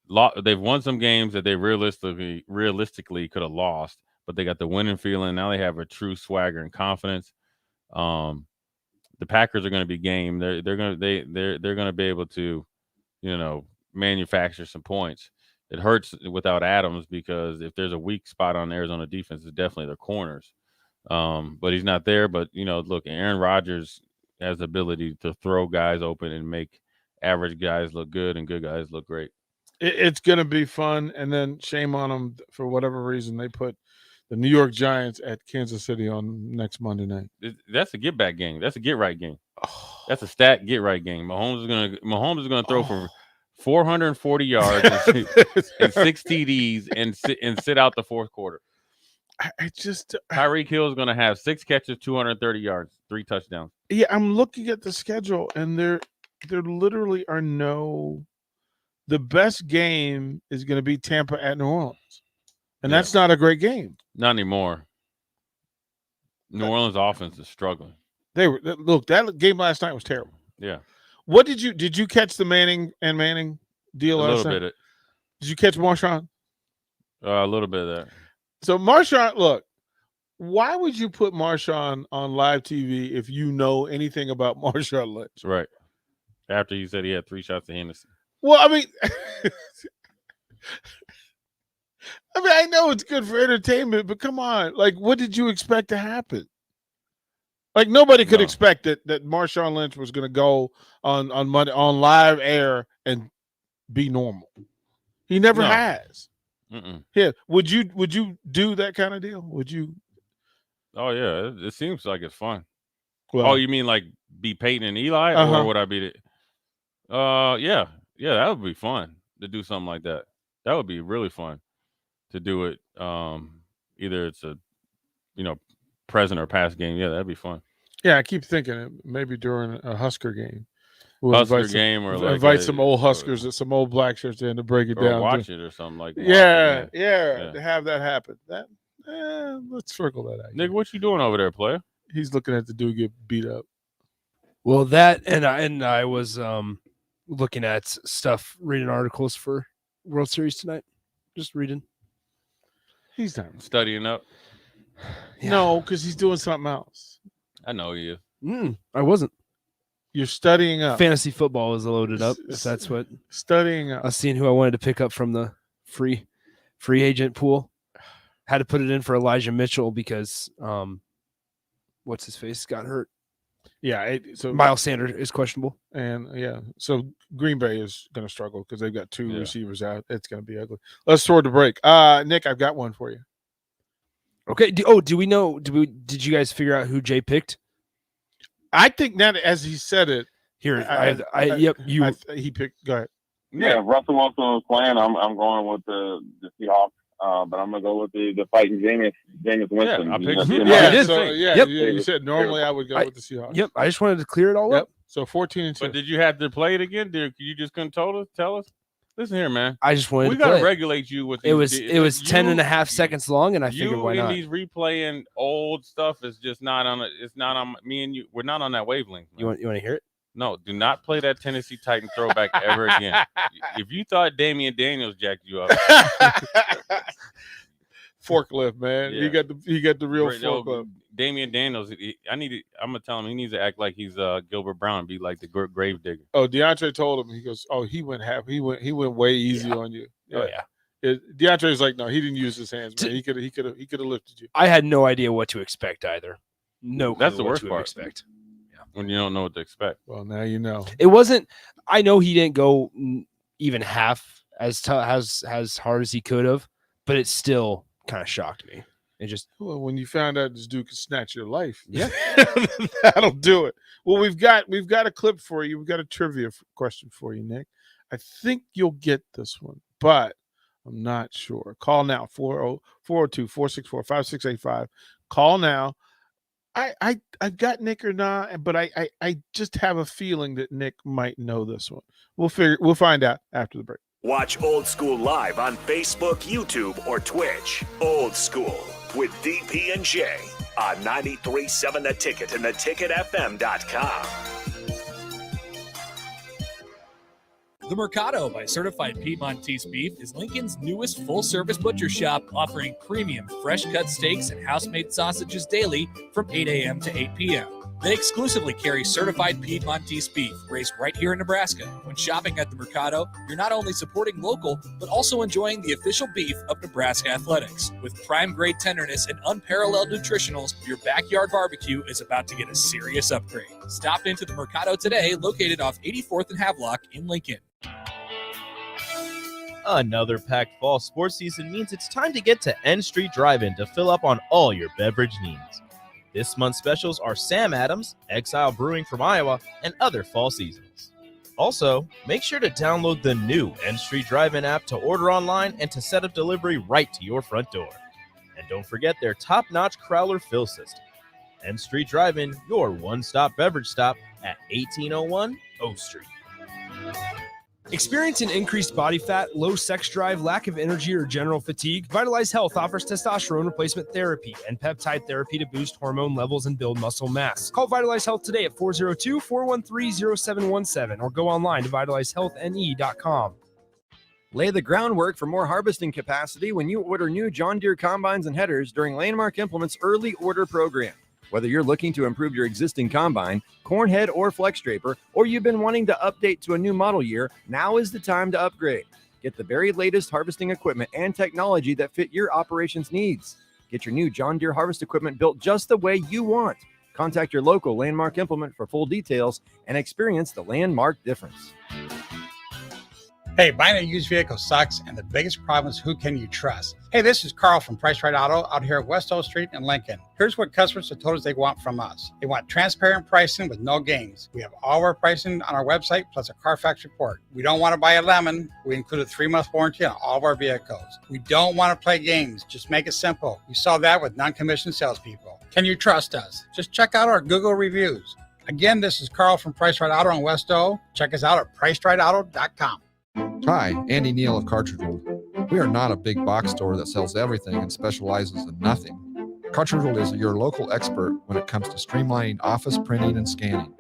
won some games that they realistically could have lost, but they got the winning feeling. Now they have a true swagger and confidence. The Packers are going to be game. They're going to be able to, manufacture some points. It hurts without Adams because if there's a weak spot on Arizona defense, it's definitely their corners. But he's not there. But look, Aaron Rodgers has the ability to throw guys open and make average guys look good and good guys look great. It's going to be fun. And then shame on them for whatever reason they put the New York Giants at Kansas City on next Monday night. That's a get back game. That's a get right game. That's a stat get right game. Mahomes is gonna throw for 440 yards and 6 TDs and sit out the fourth quarter. Tyreek Hill is gonna have 6 catches, 230 yards, 3 touchdowns. Yeah, I'm looking at the schedule, and there literally are no. The best game is going to be Tampa at New Orleans, and that's not a great game. Not anymore. New Orleans offense is struggling. That game last night was terrible. Yeah. What did you catch the Manning deal last night? A little bit. Did you catch Marshawn? A little bit of that. So Marshawn, look, why would you put Marshawn on live TV if you know anything about Marshawn Lynch? Right. After he said he had 3 shots of Hennessy. Well, I mean, I know it's good for entertainment, but come on. Like, what did you expect to happen? Like, nobody could expect that Marshawn Lynch was going to go on Monday on live air and be normal. He never has. Yeah. Would you do that kind of deal? Would you? Oh yeah, it seems like it's fun. Well, you mean like be Peyton and Eli, or would I be yeah, that would be fun to do something like that. That would be really fun to do it. Either it's a present or past game. Yeah, that'd be fun. Yeah, I keep thinking it maybe during a Husker game. Invite some old Huskers, some old black shirts in to break it down. Watch it or something like that. Yeah, to have that happen. Let's circle that out. Nick, what you doing over there, player? He's looking at the dude get beat up. Well, that and I was looking at stuff, reading articles for World Series tonight. Just reading. He's not studying up. Yeah. No, because he's doing something else. I know he is. I wasn't. You're studying up. Fantasy football is loaded up. If that's what studying up. I was seeing who I wanted to pick up from the free agent pool. Had to put it in for Elijah Mitchell because what's his face got hurt. Yeah, so Miles Sanders is questionable. And so Green Bay is going to struggle because they've got 2 receivers out. It's going to be ugly. Let's toward the break. Nick, I've got one for you. Okay. Did you guys figure out who Jay picked? I think now as he said it here, he picked. Go ahead. Yeah, Russell Wilson was playing. I'm going with the Seahawks. But I'm gonna go with the fighting Jameis Winston. You said normally I would go with the Seahawks. Yep, I just wanted to clear it all up. So 14-2. But did you have to play it again? You just couldn't tell us? Listen here, man. I just wanted. We to play gotta regulate you with. It was 10 and a half seconds long, and I figured why not? These replaying old stuff is just not on it. It's not on me and you. We're not on that wavelength. Man. You want to hear it? No, do not play that Tennessee Titan throwback ever again. If you thought Damian Daniels jacked you up, forklift, man. Yeah. He got the real forklift. Damian Daniels. I'm gonna tell him he needs to act like he's Gilbert Brown and be like the grave digger. Oh, DeAndre told him. He goes, "Oh, he went way easy on you." Yeah. Oh yeah. DeAndre's like, no, he didn't use his hands, man. He could have lifted you. I had no idea what to expect either. No, that's the worst what part. Expect. When you don't know what to expect. Well, now you know. It wasn't. I know he didn't go even half as hard as he could have, but it still kind of shocked me. It just when you found out this dude could snatch your life, yeah, that'll do it. Well, we've got a clip for you. We've got a trivia question for you, Nick. I think you'll get this one, but I'm not sure. Call now 402-464-5685. Call now. I got Nick or not, but I just have a feeling that Nick might know this one. We'll find out after the break. Watch Old School live on Facebook, YouTube, or Twitch. Old School with DP and J on 93.7 The Ticket and theticketfm.com. The Mercado by Certified Piedmontese Beef is Lincoln's newest full-service butcher shop, offering premium fresh-cut steaks and house-made sausages daily from 8 a.m. to 8 p.m. They exclusively carry certified Piedmontese beef raised right here in Nebraska. When shopping at the Mercado, you're not only supporting local, but also enjoying the official beef of Nebraska Athletics. With prime-grade tenderness and unparalleled nutritionals, your backyard barbecue is about to get a serious upgrade. Stop into the Mercado today, located off 84th and Havelock in Lincoln. Another packed fall sports season means it's time to get to N Street Drive-In to fill up on all your beverage needs. This month's specials are Sam Adams, Exile Brewing from Iowa, and other fall seasons. Also, make sure to download the new N Street Drive-In app to order online and to set up delivery right to your front door. And don't forget their top-notch Crowler fill system. N Street Drive-In, your one-stop beverage stop at 1801 O Street. Experience an increased body fat, low sex drive, lack of energy, or general fatigue? Vitalize Health offers testosterone replacement therapy and peptide therapy to boost hormone levels and build muscle mass. Call Vitalize Health today at 402-413-0717 or go online to vitalizehealthne.com. Lay the groundwork for more harvesting capacity when you order new John Deere combines and headers during Landmark Implement's early order program. Whether you're looking to improve your existing combine, corn head, or flex draper, or you've been wanting to update to a new model year, now is the time to upgrade. Get the very latest harvesting equipment and technology that fit your operations needs. Get your new John Deere harvest equipment built just the way you want. Contact your local Landmark Implement for full details and experience the Landmark difference. Hey, buying a used vehicle sucks, and the biggest problem is who can you trust? Hey, this is Carl from Price Right Auto out here at West O Street in Lincoln. Here's what customers have told us they want from us. They want transparent pricing with no games. We have all of our pricing on our website, plus a Carfax report. We don't want to buy a lemon. We include a 3-month warranty on all of our vehicles. We don't want to play games. Just make it simple. You saw that with non-commissioned salespeople. Can you trust us? Just check out our Google reviews. Again, this is Carl from Price Right Auto on West O. Check us out at pricerightauto.com. Hi, Andy Neal of Cartridge World. We are not a big box store that sells everything and specializes in nothing. Cartridge World is your local expert when it comes to streamlining office printing and scanning.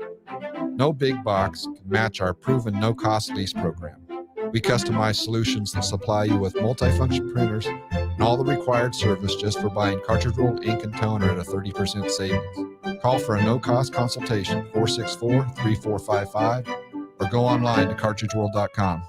No big box can match our proven no-cost lease program. We customize solutions that supply you with multifunction printers and all the required service just for buying Cartridge World ink and toner at a 30% savings. Call for a no-cost consultation, 464-3455, or go online to cartridgeworld.com.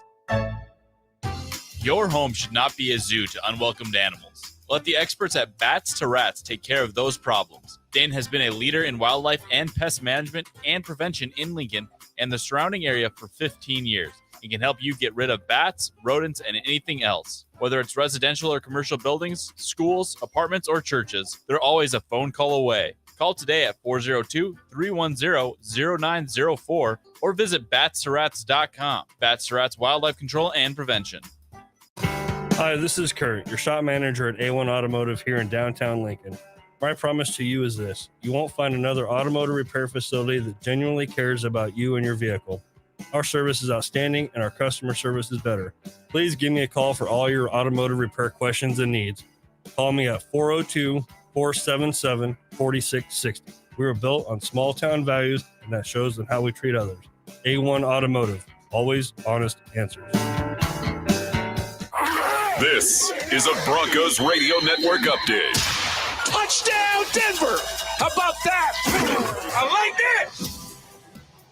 Your home should not be a zoo to unwelcomed animals. Let the experts at Bats to Rats take care of those problems. Dane has been a leader in wildlife and pest management and prevention in Lincoln and the surrounding area for 15 years. He can help you get rid of bats, rodents, and anything else. Whether it's residential or commercial buildings, schools, apartments, or churches, they're always a phone call away. Call today at 402-310-0904 or visit batstoRats.com. Bats to Rats Wildlife Control and Prevention. Hi, this is Kurt, your shop manager at A1 Automotive here in downtown Lincoln. My promise to you is this: you won't find another automotive repair facility that genuinely cares about you and your vehicle. Our service is outstanding and our customer service is better. Please give me a call for all your automotive repair questions and needs. Call me at 402-477-4660. We were built on small town values, and that shows in how we treat others. A1 Automotive, always honest answers. This is a Broncos Radio Network update. Touchdown, Denver! How about that? I like that!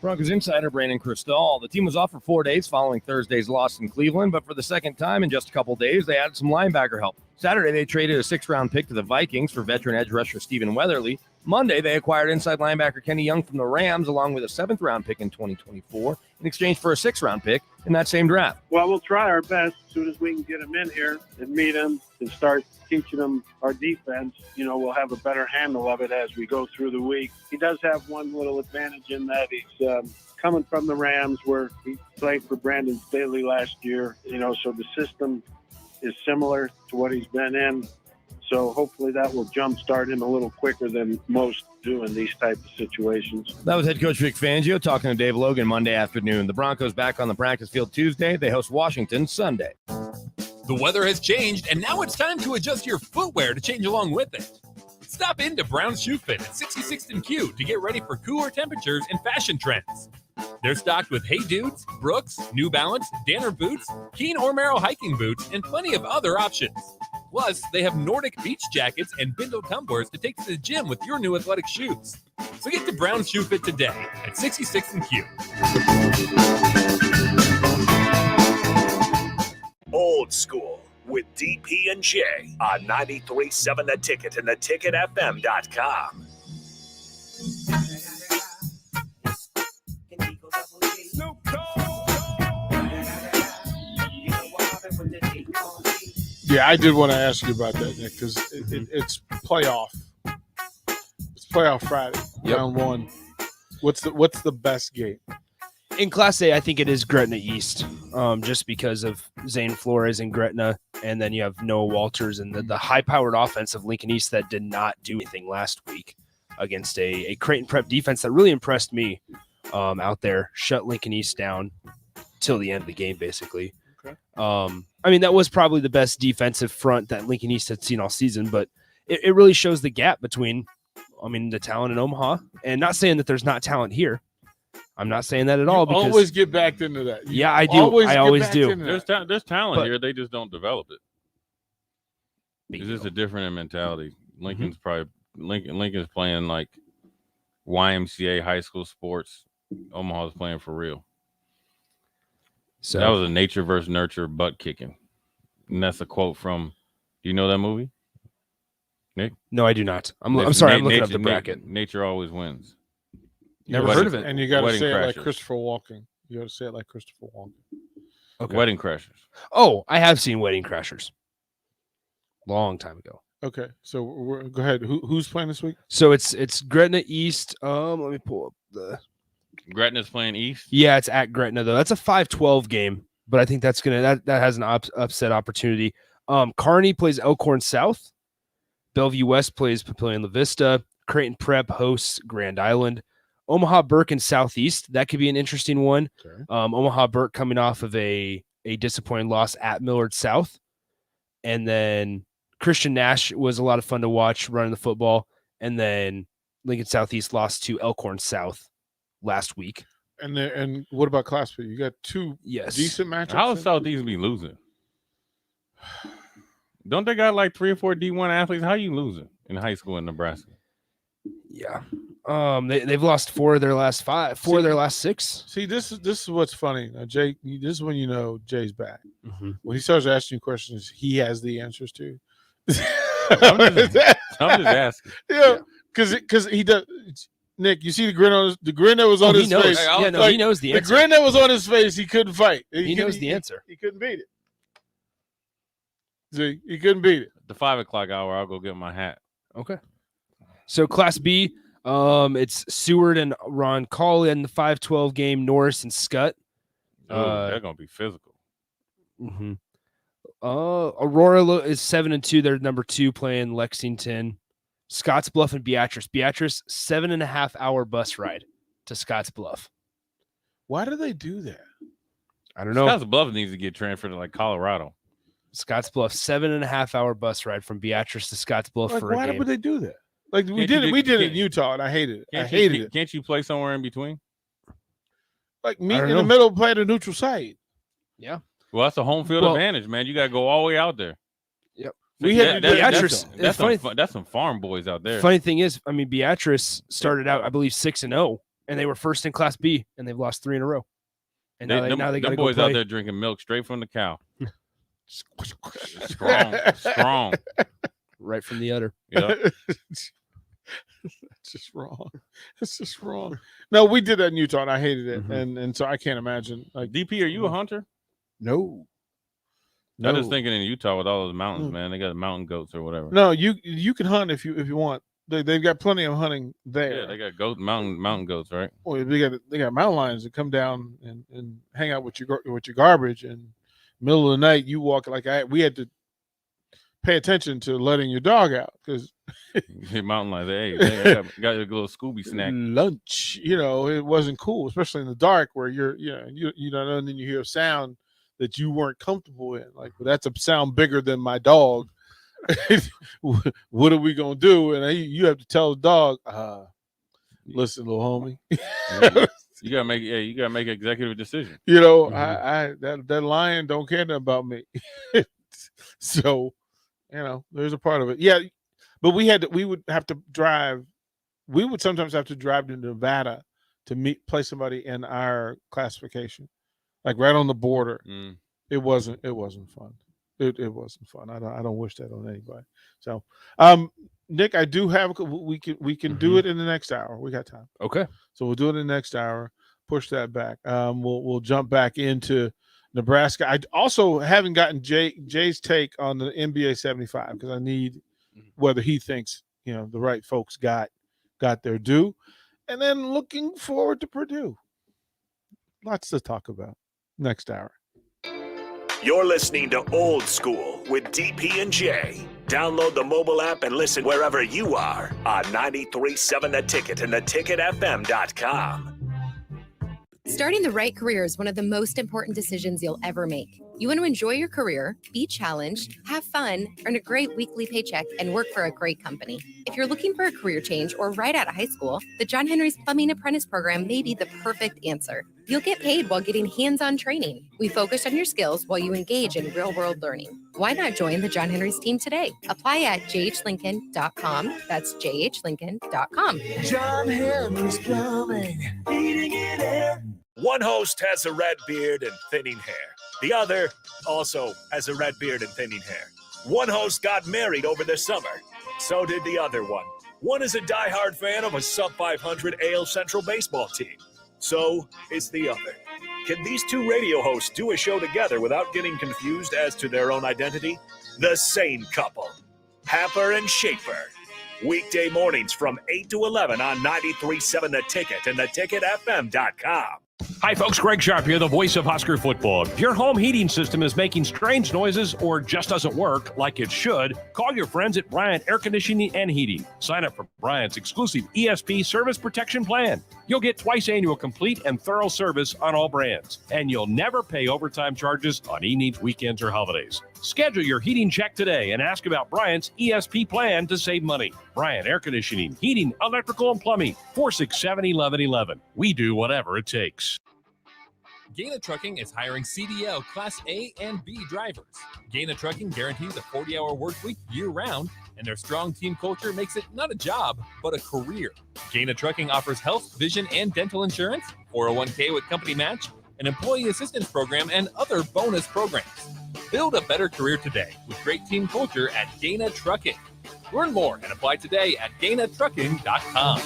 Broncos insider Brandon Cristal. The team was off for 4 days following Thursday's loss in Cleveland, but for the second time in just a couple days, they added some linebacker help. Saturday, they traded a 6th-round pick to the Vikings for veteran edge rusher Stephen Weatherly. Monday, they acquired inside linebacker Kenny Young from the Rams, along with a 7th-round pick in 2024, in exchange for a 6th-round pick in that same draft. Well, we'll try our best as soon as we can get him in here and meet him and start teaching him our defense. You know, we'll have a better handle of it as we go through the week. He does have one little advantage in that he's coming from the Rams, where he played for Brandon Staley last year, you know, so the system is similar to what he's been in. So hopefully that will jumpstart him a little quicker than most do in these type of situations. That was head coach Vic Fangio talking to Dave Logan Monday afternoon. The Broncos back on the practice field Tuesday. They host Washington Sunday. The weather has changed, and now it's time to adjust your footwear to change along with it. Stop into Brown's Shoe Fit at 66th and Q to get ready for cooler temperatures and fashion trends. They're stocked with Hey Dudes, Brooks, New Balance, Danner boots, Keen or Merrill hiking boots, and plenty of other options. Plus, they have Nordic beach jackets and Bindle tumblers to take to the gym with your new athletic shoes. So get to Brown's Shoe Fit today at 66th and Q. Old School with DP and J on 93.7 The Ticket and theticketfm.com. Yeah, I did want to ask you about that, Nick, because it's playoff. It's playoff Friday, round one. What's the best game? In Class A, I think it is Gretna East, just because of Zane Flores and Gretna, and then you have Noah Walters and the high-powered offense of Lincoln East that did not do anything last week against a Creighton Prep defense that really impressed me out there, shut Lincoln East down till the end of the game, basically. Okay. I mean, that was probably the best defensive front that Lincoln East had seen all season, but it really shows the gap between, the talent in Omaha, and not saying that there's not talent here. I'm not saying that at all. Because always get back into that. Yeah, I do. I always do. There's talent But- here. They just don't develop it. It's just a different mentality. Lincoln's probably Lincoln's playing like YMCA high school sports. Omaha's playing for real. So that was a nature versus nurture butt kicking. And that's a quote from, do you know that movie? Nick? No, I do not. I'm sorry, I'm looking up the nature, bracket. Nature always wins. Never heard of it. And you got to Wedding say it like Crashers. Christopher Walken. You got to say it like Christopher Walken. Okay. Wedding Crashers. Oh, I have seen Wedding Crashers. Long time ago. Okay, so go ahead. Who's playing this week? So it's Gretna East. Let me pull up the. Gretna's playing East. Yeah, it's at Gretna though. That's a 5-12 game, but I think that's that has an upset opportunity. Kearney plays Elkhorn South. Bellevue West plays Papillion La Vista. Creighton Prep hosts Grand Island. Omaha Burke and Southeast. That could be an interesting one. Okay. Omaha Burke coming off of a disappointing loss at Millard South, and then Christian Nash was a lot of fun to watch running the football, and then Lincoln Southeast lost to Elkhorn South last week. And what about Class B? You got two decent matchups. How is Southeast be losing? Don't they got like 3 or 4 D1 athletes? How you losing in high school in Nebraska? Yeah. They've lost 4 of their last 5, 4 of their last 6. See, this is what's funny. Now, Jay, this is when you know Jay's back. Mm-hmm. When he starts asking you questions, he has the answers to. I'm just asking. Yeah, because he does. Nick, you see the grin that was on his face. Yeah, no, he knows the answer. The grin that was on his face, he couldn't fight. He knows the answer. He couldn't beat it. See, he couldn't beat it. The 5 o'clock hour, I'll go get my hat. Okay. So Class B, it's Seward and Ron Call in the 5-12 game. Norris and Scott. They're gonna be physical. Mm-hmm. Aurora is 7-2. They're number 2 playing Lexington. Scotts Bluff and Beatrice. Beatrice 7.5 hour bus ride to Scotts Bluff. Why do they do that? I don't know. Scotts Bluff needs to get transferred to like Colorado. Scotts Bluff 7.5 hour bus ride from Beatrice to Scotts Bluff Like, for a why game. would they do that? Like we Can't did you it. We do- did it in can't- Utah, and I hated it. I hated it. Can't you play somewhere in between? Like meet I in don't the know. middle, play at a neutral site. Yeah. Well, that's a home field Well- advantage, man. You gotta go all the way out there. Yep. We had to do that. Beatrice. That's some farm boys out there. Funny thing is, Beatrice started out, I believe, 6-0, and they were first in Class B, and they've lost 3 in a row. And now they got them to go boys play. out there drinking milk straight from the cow. strong. Right from the udder. Yeah. That's just wrong. It's just wrong. No, we did that in Utah, and I hated it, Mm-hmm. and so I can't imagine. Like DP, are you a hunter? No. I'm just thinking in Utah with all those mountains, man. They got mountain goats or whatever. No, you can hunt if you want. They've got plenty of hunting there. Yeah, they got mountain goats, right? Well, they got mountain lions that come down and hang out with your garbage, and middle of the night you walk like we had to pay attention to letting your dog out because Mountain Lion, hey, got a little Scooby snack. lunch, it wasn't cool, especially in the dark where you don't know, and then you hear a sound that you weren't comfortable in. Like, well, that's a sound bigger than my dog. What are we gonna do? And you have to tell the dog, listen, little homie. You gotta make an executive decision. I that lion don't care nothing about me. So, there's a part of it. Yeah, but we would have to drive. We would sometimes have to drive to Nevada to play somebody in our classification, like right on the border. It wasn't fun. It wasn't fun. I don't wish that on anybody. So, Nick, I do have we can do it in the next hour. We got time. Okay. So we'll do it in the next hour. Push that back. We'll jump back into Nebraska. I also haven't gotten Jay's take on the NBA 75 because I need whether he thinks the right folks got their due, and then looking forward to Purdue. Lots to talk about next hour. You're listening to Old School with DP and J. Download the mobile app and listen wherever you are on 93.7 The Ticket and theticketfm.com. Starting the right career is one of the most important decisions you'll ever make. You want to enjoy your career, be challenged, have fun, earn a great weekly paycheck, and work for a great company. If you're looking for a career change or right out of high school, the John Henry's Plumbing Apprentice Program may be the perfect answer. You'll get paid while getting hands-on training. We focus on your skills while you engage in real-world learning. Why not join the John Henry's team today? Apply at jhlincoln.com. That's jhlincoln.com. John Henry's Plumbing, heating it in. One host has a red beard and thinning hair. The other also has a red beard and thinning hair. One host got married over the summer. So did the other one. One is a diehard fan of a sub-500 AL Central baseball team. So is the other. Can these two radio hosts do a show together without getting confused as to their own identity? The same couple. Happer and Schaefer. Weekday mornings from 8 to 11 on 93.7 The Ticket and theticketfm.com. Hi, folks. Greg Sharp here, the voice of Husker football. If your home heating system is making strange noises or just doesn't work like it should, call your friends at Bryant Air Conditioning and Heating. Sign up for Bryant's exclusive ESP Service Protection Plan. You'll get twice annual complete and thorough service on all brands, and you'll never pay overtime charges on evenings, weekends, or holidays. Schedule your heating check today and ask about Bryant's ESP plan to save money. Bryant Air Conditioning, Heating, Electrical, and Plumbing, 467-1111. We do whatever it takes. Gaina Trucking is hiring CDL Class A and B drivers. Gaina Trucking guarantees a 40-hour work week year-round, and their strong team culture makes it not a job, but a career. Gaina Trucking offers health, vision, and dental insurance, 401k with company match, an employee assistance program, and other bonus programs. Build a better career today with great team culture at Gaina Trucking. Learn more and apply today at GainaTrucking.com.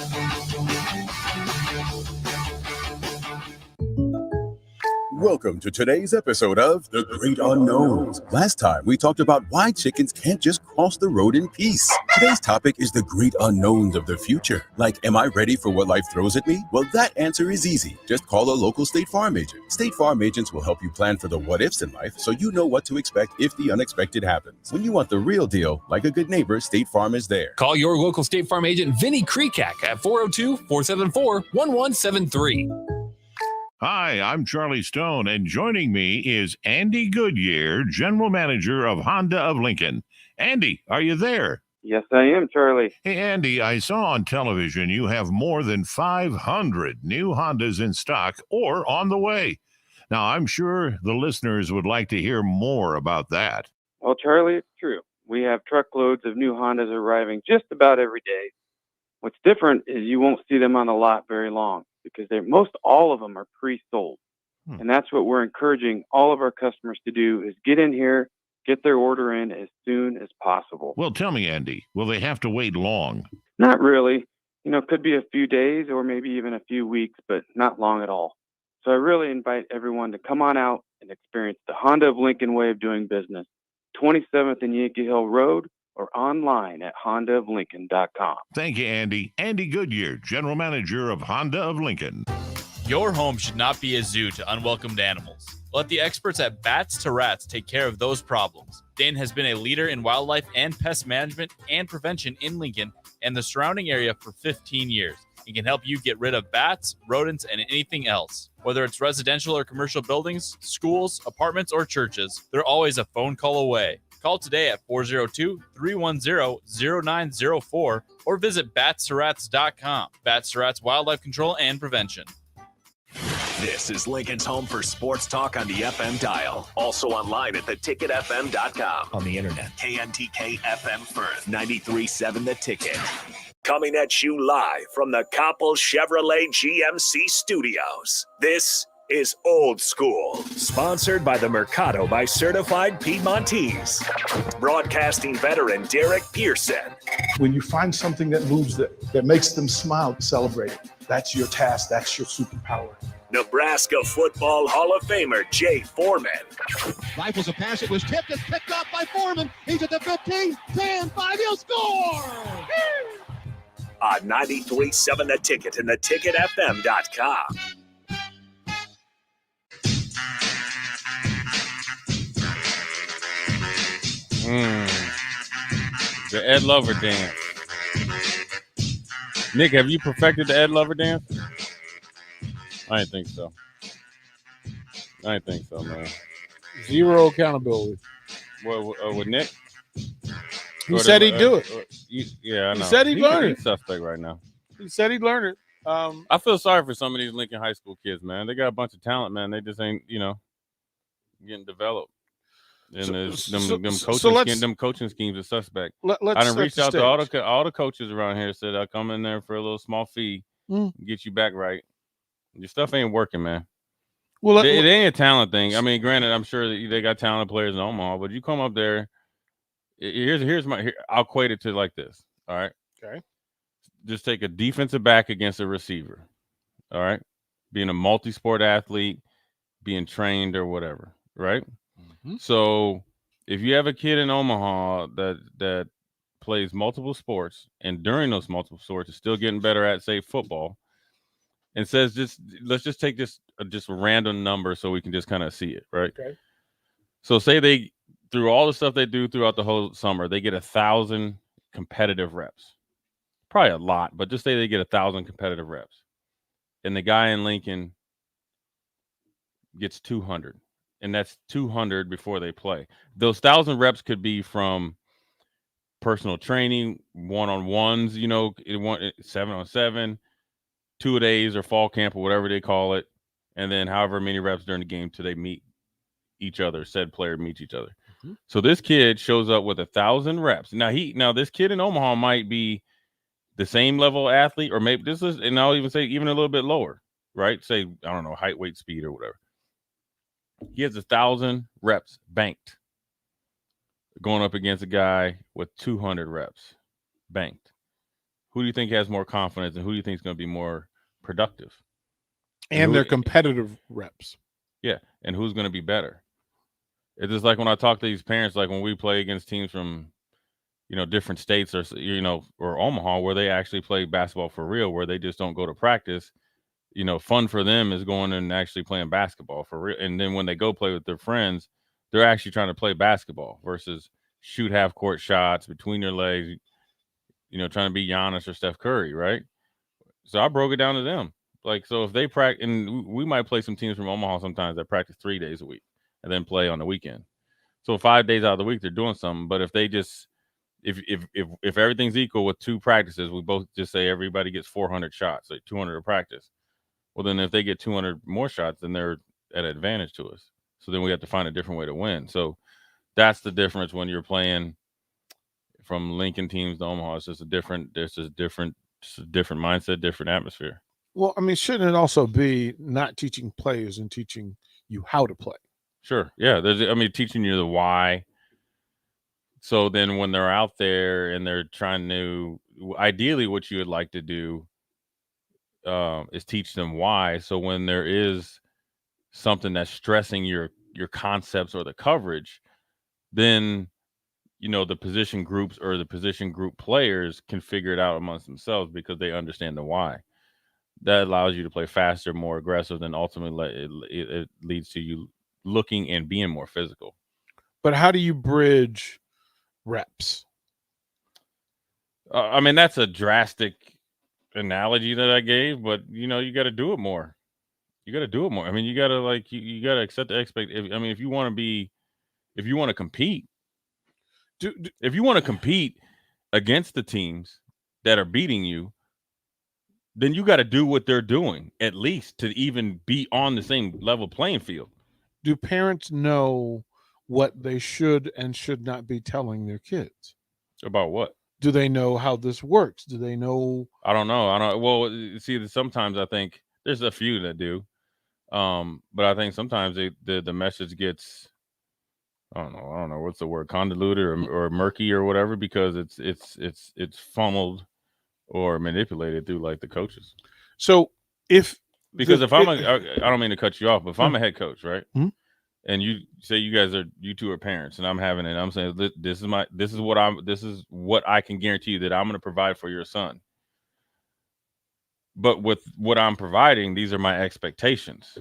Welcome to today's episode of The Great Unknowns. Last time, we talked about why chickens can't just cross the road in peace. Today's topic is the great unknowns of the future. Like, am I ready for what life throws at me? Well, that answer is easy. Just call a local State Farm agent. State Farm agents will help you plan for the what-ifs in life so you know what to expect if the unexpected happens. When you want the real deal, like a good neighbor, State Farm is there. Call your local State Farm agent, Vinny Krekak, at 402-474-1173. Hi, I'm Charlie Stone, and joining me is Andy Goodyear, General Manager of Honda of Lincoln. Andy, are you there? Yes, I am, Charlie. Hey, Andy, I saw on television you have more than 500 new Hondas in stock or on the way. Now, I'm sure the listeners would like to hear more about that. Well, Charlie, it's true. We have truckloads of new Hondas arriving just about every day. What's different is you won't see them on the lot very long, because most all of them are pre-sold. And that's what we're encouraging all of our customers to do, is get in here, get their order in as soon as possible. Well, tell me, Andy, will they have to wait long? Not really. It could be a few days or maybe even a few weeks, but not long at all. So I really invite everyone to come on out and experience the Honda of Lincoln way of doing business, 27th and Yankee Hill Road, or online at hondaoflincoln.com. Thank you, Andy. Andy Goodyear, General Manager of Honda of Lincoln. Your home should not be a zoo to unwelcomed animals. Let the experts at Bats to Rats take care of those problems. Dane has been a leader in wildlife and pest management and prevention in Lincoln and the surrounding area for 15 years. He can help you get rid of bats, rodents, and anything else. Whether it's residential or commercial buildings, schools, apartments, or churches, they're always a phone call away. Call today at 402-310-0904 or visit batstorats.com. Bats to Rats Wildlife Control and Prevention. This is Lincoln's home for sports talk on the FM dial. Also online at theticketfm.com. On the internet, KNTK FM Firth, 93.7 The Ticket. Coming at you live from the Koppel Chevrolet GMC studios. This is Old School. Sponsored by the Mercado by Certified Piedmontese. Broadcasting veteran Derek Pearson. When you find something that moves that makes them smile, celebrate it. That's your task. That's your superpower. Nebraska Football Hall of Famer Jay Foreman. Rifles a pass. It was tipped. It's picked up by Foreman. He's at the 15, 10, 5. He'll score. On 93.7 The Ticket and theticketfm.com. The Ed Lover dance. Nick, have you perfected the Ed Lover dance? I didn't think so. I didn't think so, man. Zero accountability. With Nick? He said he'd do it. Yeah, I know. He said he'd learn it. He's suspect right now. He said he'd learn it. I feel sorry for some of these Lincoln High School kids, man. They got a bunch of talent, man. They just ain't, getting developed. And them coaching schemes are suspect. I done reached out to all the coaches around here. Said I'll come in there for a little small fee, get you back right. Your stuff ain't working, man. Well, it ain't a talent thing. I mean, granted, I'm sure that they got talented players in Omaha, but you come up there. I'll equate it to like this. All right. Okay. Just take a defensive back against a receiver. All right. Being a multi-sport athlete, being trained or whatever. Right. Mm-hmm. So if you have a kid in Omaha that plays multiple sports and during those multiple sports is still getting better at, say, football, and says let's just take just a random number so we can just kind of see it. Right. Okay. So say they, through all the stuff they do throughout the whole summer, they get 1,000 competitive reps. Probably a lot, but just say they get 1,000 competitive reps. And the guy in Lincoln gets 200. And that's 200 before they play. Those 1,000 reps could be from personal training, one-on-ones, 7-on-7, 2-a-days or fall camp or whatever they call it. And then however many reps during the game till they meet each other, said player meets each other. Mm-hmm. So this kid shows up with 1,000 reps. Now this kid in Omaha might be the same level athlete, or maybe and I'll even say even a little bit lower, right? Say, I don't know, height, weight, speed, or whatever. He has 1,000 reps banked going up against a guy with 200 reps banked. Who do you think has more confidence, and who do you think is going to be more productive? And their competitive reps. Yeah, and who's going to be better? It's just like when I talk to these parents, like when we play against teams from, different states or, or Omaha, where they actually play basketball for real, where they just don't go to practice. Fun for them is going and actually playing basketball for real. And then when they go play with their friends, they're actually trying to play basketball versus shoot half court shots between your legs, trying to be Giannis or Steph Curry, right? So I broke it down to them. Like, so if they practice, and we might play some teams from Omaha sometimes that practice 3 days a week and then play on the weekend. So 5 days out of the week, they're doing something. But if they just, if everything's equal with 2 practices, we both just say everybody gets 400 shots, like 200 to practice. Well, then if they get 200 more shots, then they're at an advantage to us. So then we have to find a different way to win. So that's the difference when you're playing from Lincoln teams to Omaha. It's just different mindset, different atmosphere. Well, I mean, shouldn't it also be not teaching players and teaching you how to play? Sure. Yeah. Teaching you the why. So then when they're out there and they're trying to, ideally what you would like to do is teach them why. So when there is something that's stressing your concepts or the coverage, then, the position groups or the position group players can figure it out amongst themselves because they understand the why. That allows you to play faster, more aggressive, than ultimately it leads to you looking and being more physical. But how do you bridge reps? I mean, that's a drastic analogy that I gave, but you got to do it more. You got to do it more. I mean, you got to you got to accept the expectation. I mean, if you want to compete, if you want to compete against the teams that are beating you, then you got to do what they're doing at least to even be on the same level playing field. Do parents know what they should and should not be telling their kids? About what? Do they know how this works? Do they know? I don't know. Well, see, sometimes I think there's a few that do, but I think sometimes the message gets, I don't know what's the word, convoluted or murky or whatever, because it's funneled or manipulated through like the coaches. So if I don't mean to cut you off, but if I'm a head coach, right? Mm-hmm. And you say you two are parents, and I'm saying this is what I can guarantee you that I'm going to provide for your son. But with what I'm providing, these are my expectations.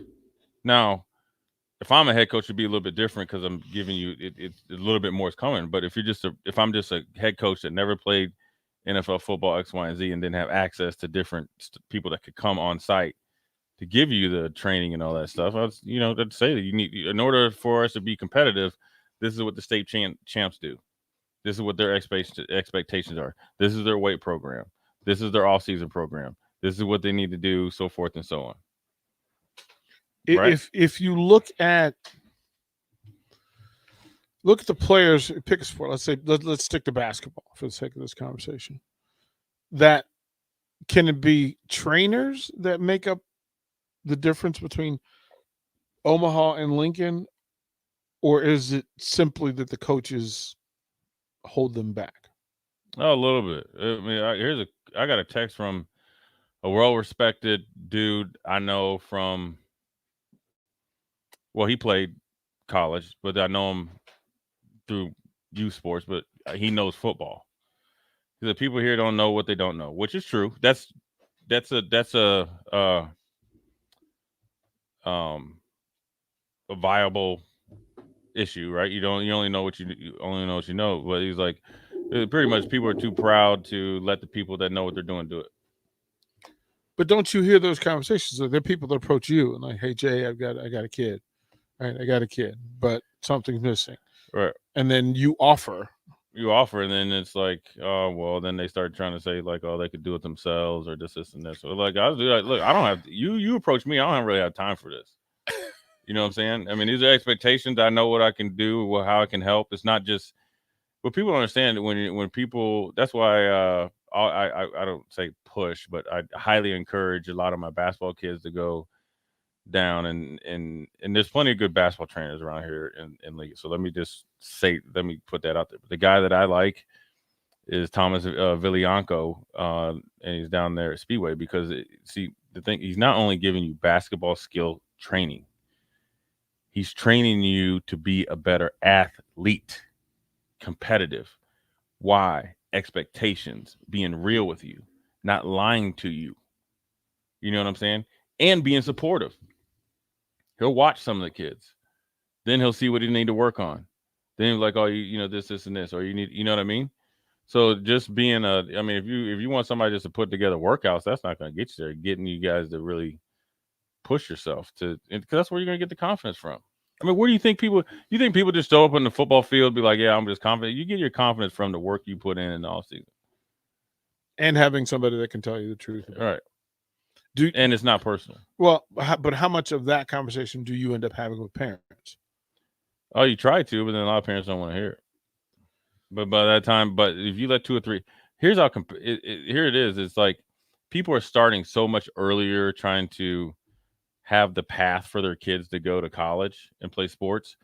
Now, if I'm a head coach, it'd be a little bit different because I'm giving you it's a little bit more is coming. But if I'm just a head coach that never played NFL football X, Y, and Z, and didn't have access to different people that could come on site to give you the training and all that stuff, I was, to say that you need, in order for us to be competitive, this is what the state champs do. This is what their expectations are. This is their weight program. This is their off-season program. This is what they need to do, so forth and so on. Right? If you look at the players, pick a sport. Let's stick to basketball for the sake of this conversation. That can it be trainers that make up the difference between Omaha and Lincoln, or is it simply that the coaches hold them back? Oh, a little bit. I mean, I got a text from a well-respected dude I know from, well, he played college, but I know him through youth sports, but he knows football. The people here don't know what they don't know, which is true. That's a viable issue, right? You only know what you know. But he's like, pretty much people are too proud to let the people that know what they're doing do it. But don't you hear those conversations? There are people that approach you and like, "Hey Jay, I got a kid, right? I got a kid, but something's missing." Right. And then you offer, and then it's like, oh well, then they start trying to say like, oh, they could do it themselves or this and this. So like, look, I don't have you approach me, I don't really have time for this. You know what I'm saying? I mean, these are expectations. I know what I can do, how I can help. It's not just what people don't understand when people. That's why I don't say push, but I highly encourage a lot of my basketball kids to go down and there's plenty of good basketball trainers around here in league. So let me put that out there. But the guy that I like is Thomas Villianco, and he's down there at Speedway because the thing, he's not only giving you basketball skill training, he's training you to be a better athlete, competitive. Why? Expectations, being real with you, not lying to you. You know what I'm saying? And being supportive. He'll watch some of the kids. Then he'll see what he need to work on. Then he's like, oh, this, and this, or you need, you know what I mean? So just being if you want somebody just to put together workouts, that's not going to get you there. Getting you guys to really push yourself because that's where you're going to get the confidence from. I mean, where do you think people just show up on the football field, be like, yeah, I'm just confident? You get your confidence from the work you put in the offseason. And having somebody that can tell you the truth. All right. And it's not personal. Well, but how much of that conversation do you end up having with parents? Oh, you try to, but then a lot of parents don't want to hear it. But by that time, if you let 2 or 3, here's how here it is. It's like people are starting so much earlier trying to have the path for their kids to go to college and play sports.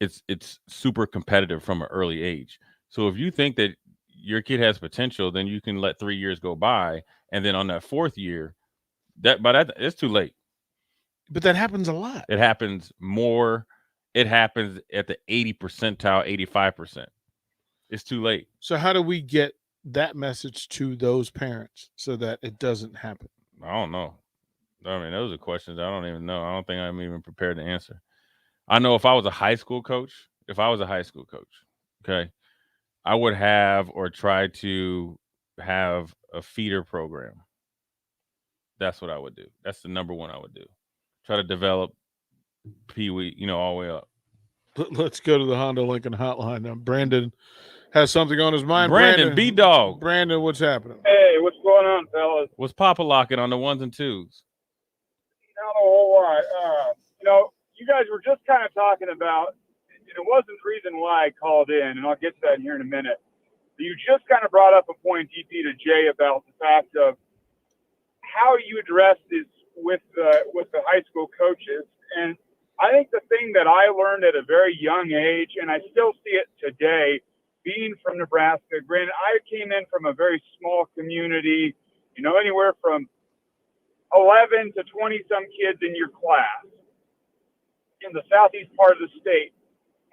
It's super competitive from an early age. So if you think that your kid has potential, then you can let 3 years go by, and then on that 4th year, it's too late. But that happens a lot. It happens more. It happens at the 80 percentile, 85%. It's too late. So how do we get that message to those parents so that it doesn't happen? I don't know. I mean, those are questions I don't even know. I don't think I'm even prepared to answer. I know if I was a high school coach if I was a high school coach, okay, I would have or try to have a feeder program. That's what I would do. That's the number one I would do. Try to develop Pee Wee, all the way up. Let's go to the Honda Lincoln hotline now. Brandon has something on his mind. Brandon, B-Dog. Brandon, what's happening? Hey, what's going on, fellas? What's Papa locking on the ones and twos? Not a whole lot. You guys were just kind of talking about, and it wasn't the reason why I called in, and I'll get to that here in a minute. But you just kind of brought up a point, DP, to Jay about the fact of how you address this with the high school coaches. And I think the thing that I learned at a very young age, and I still see it today, being from Nebraska, granted, I came in from a very small community, anywhere from 11 to 20-some kids in your class in the southeast part of the state.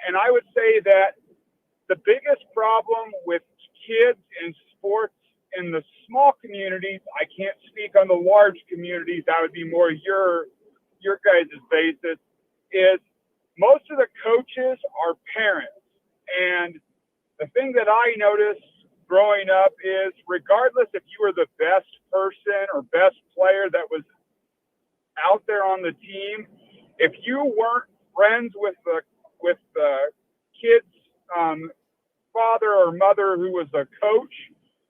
And I would say that the biggest problem with kids in sports in the small communities, I can't speak on the large communities, that would be more your guys' basis, is most of the coaches are parents. And the thing that I noticed growing up is regardless if you were the best person or best player that was out there on the team, if you weren't friends with the kid's father or mother who was a coach,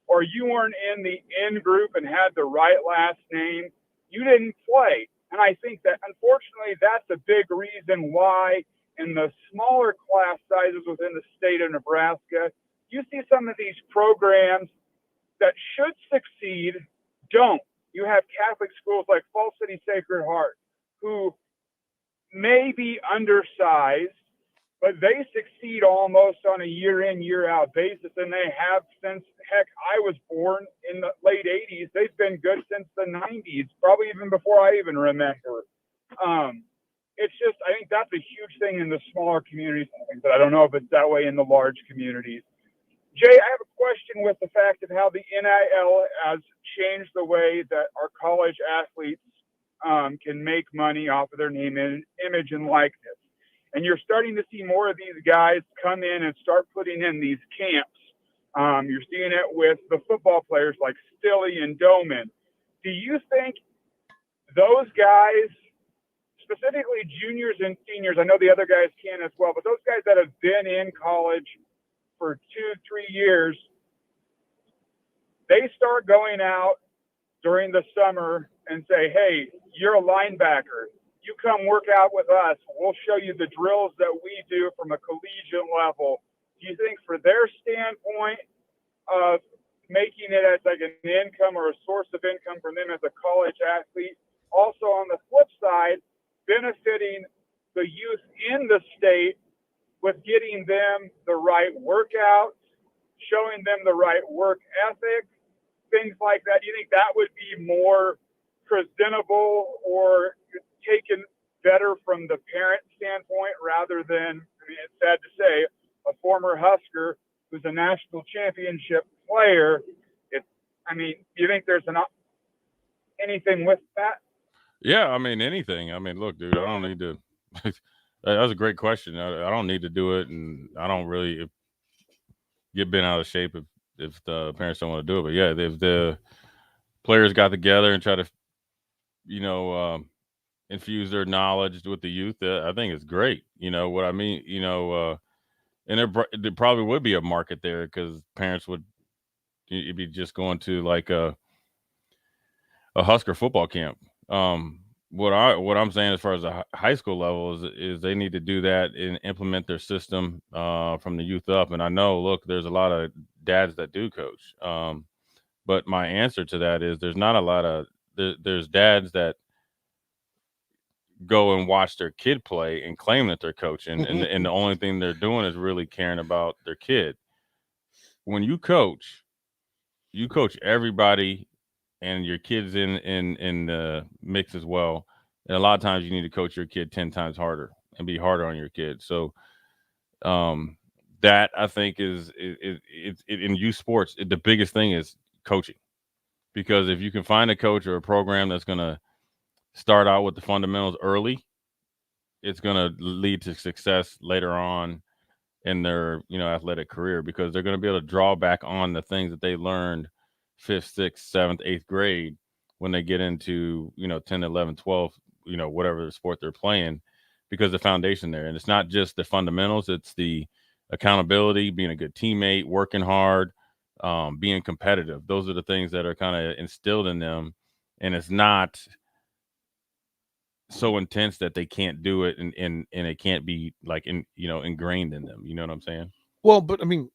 or you weren't in the in group and had the right last name, you didn't play. And I think that, unfortunately, that's a big reason why in the smaller class sizes within the state of Nebraska, you see some of these programs that should succeed don't. You have Catholic schools like Falls City Sacred Heart who may be undersized, but they succeed almost on a year-in, year-out basis, and they have since, heck, I was born in the late 80s. They've been good since the 90s, probably even before I even remember. It's just, I think that's a huge thing in the smaller communities, but I don't know if it's that way in the large communities. Jay, I have a question with the fact of how the NIL has changed the way that our college athletes can make money off of their name and image and likeness. And you're starting to see more of these guys come in and start putting in these camps. You're seeing it with the football players like Stilly and Doman. Do you think those guys, specifically juniors and seniors, I know the other guys can as well, but those guys that have been in college for 2-3 years, they start going out during the summer and say, hey, you're a linebacker. You come work out with us. We'll show you the drills that we do from a collegiate level. Do you think for their standpoint of making it as like an income or a source of income for them as a college athlete, also on the flip side, benefiting the youth in the state with getting them the right workouts, showing them the right work ethic, things like that? Do you think that would be more presentable or taken better from the parent standpoint rather than, I mean, it's sad to say, a former Husker who's a national championship player? Do you think there's anything with that? Yeah, I mean, anything. I mean, look, dude, I don't need to. That was a great question. I don't need to do it, and I don't really get bent out of shape if the parents don't want to do it. But yeah, if the players got together and try to, infuse their knowledge with the youth, I think it's great. You know what I mean? And there probably would be a market there because parents you'd be just going to like a Husker football camp. What I'm saying as far as a high school level is they need to do that and implement their system from the youth up. And I know, look, there's a lot of dads that do coach. But my answer to that is there's not a lot of there's dads that go and watch their kid play and claim that they're coaching, and the only thing they're doing is really caring about their kid. When you coach everybody, and your kid's in the mix as well. And a lot of times you need to coach your kid 10 times harder and be harder on your kid. So that I think is in youth sports, the biggest thing is coaching. Because if you can find a coach or a program that's going to start out with the fundamentals early, it's going to lead to success later on in their athletic career, because they're going to be able to draw back on the things that they learned 5th, 6th, 7th, 8th grade when they get into 10, 11, 12, whatever sport they're playing, because the foundation there. And it's not just the fundamentals, it's the accountability, being a good teammate, working hard, being competitive. Those are the things that are kind of instilled in them, and it's not so intense that they can't do it, and it can't be like ingrained in them. You know what I'm saying? Well, but I mean,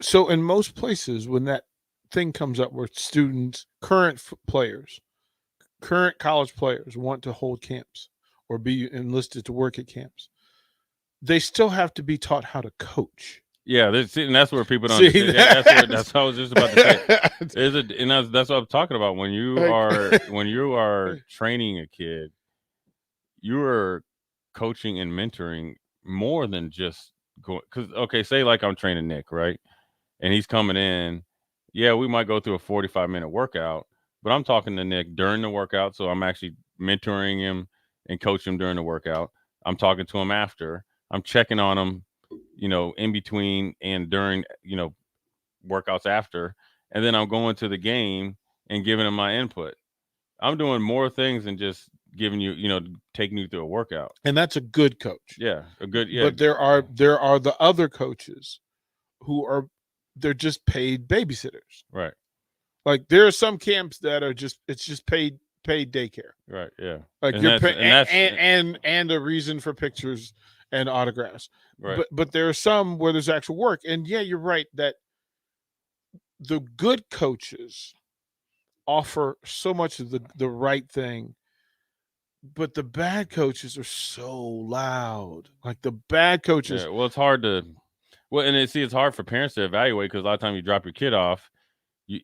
so in most places when that thing comes up where students, current college players want to hold camps or be enlisted to work at camps, they still have to be taught how to coach. Yeah, and that's where people don't. That's what I was just about to say. That's what I'm talking about. When you are training a kid, you are coaching and mentoring more than just going. Because say like I'm training Nick, right, and he's coming in. Yeah, we might go through a 45-minute workout, but I'm talking to Nick during the workout, so I'm actually mentoring him and coaching him during the workout. I'm talking to him after. I'm checking on him, in between and during, workouts after. And then I'm going to the game and giving him my input. I'm doing more things than just giving you, taking you through a workout. And that's a good coach. Yeah, yeah. But there are the other coaches who they're just paid babysitters. Right. Like there are some camps that are it's just paid daycare. Right. Yeah. Like you're and a reason for pictures and autographs. Right. But there are some where there's actual work. And yeah, you're right that the good coaches offer so much of the right thing, but the bad coaches are so loud. Like the bad coaches. Yeah, well, it's hard to it's hard for parents to evaluate, because a lot of times you drop your kid off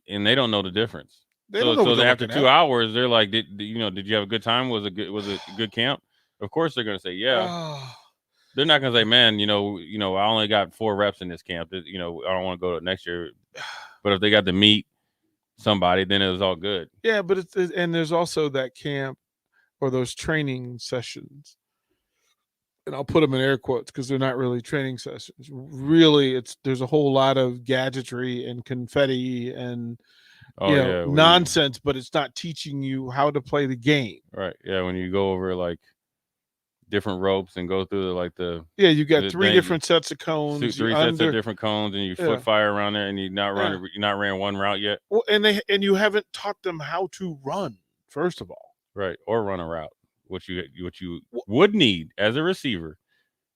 and they don't know the difference. So after 2 hours, they're like, did you have a good time? Was it a good camp? Of course they're going to say, yeah. They're not going to say, man, I only got 4 reps in this camp. I don't want to go to next year. But if they got to meet somebody, then it was all good. Yeah, but and there's also that camp or those training sessions, and I'll put them in air quotes because they're not really training sessions. Really, there's a whole lot of gadgetry and confetti and nonsense, but it's not teaching you how to play the game. Right. Yeah. When you go over like different ropes and go through you got 3 different sets of cones, 3 sets of different cones, and you foot fire around there, and you're not ran one route yet. Well, and you haven't taught them how to run, first of all. Right. Or run a route, what you would need as a receiver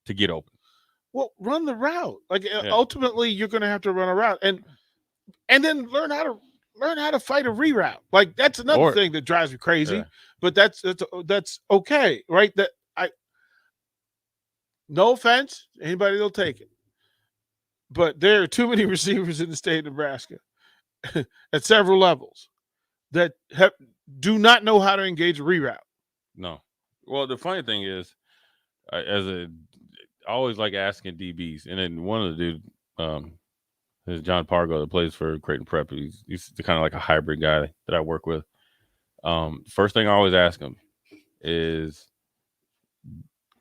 to get open. Well, run the route. Like ultimately you're going to have to run a route and then learn how to fight a reroute. Like that's another thing that drives me crazy, but that's okay. Right. No offense, anybody will take it. But there are too many receivers in the state of Nebraska at several levels that do not know how to engage a reroute. No. Well, the funny thing is, I always like asking DBs, and then one of the dude is John Pargo that plays for Creighton Prep. He's kind of like a hybrid guy that I work with. First thing I always ask him is,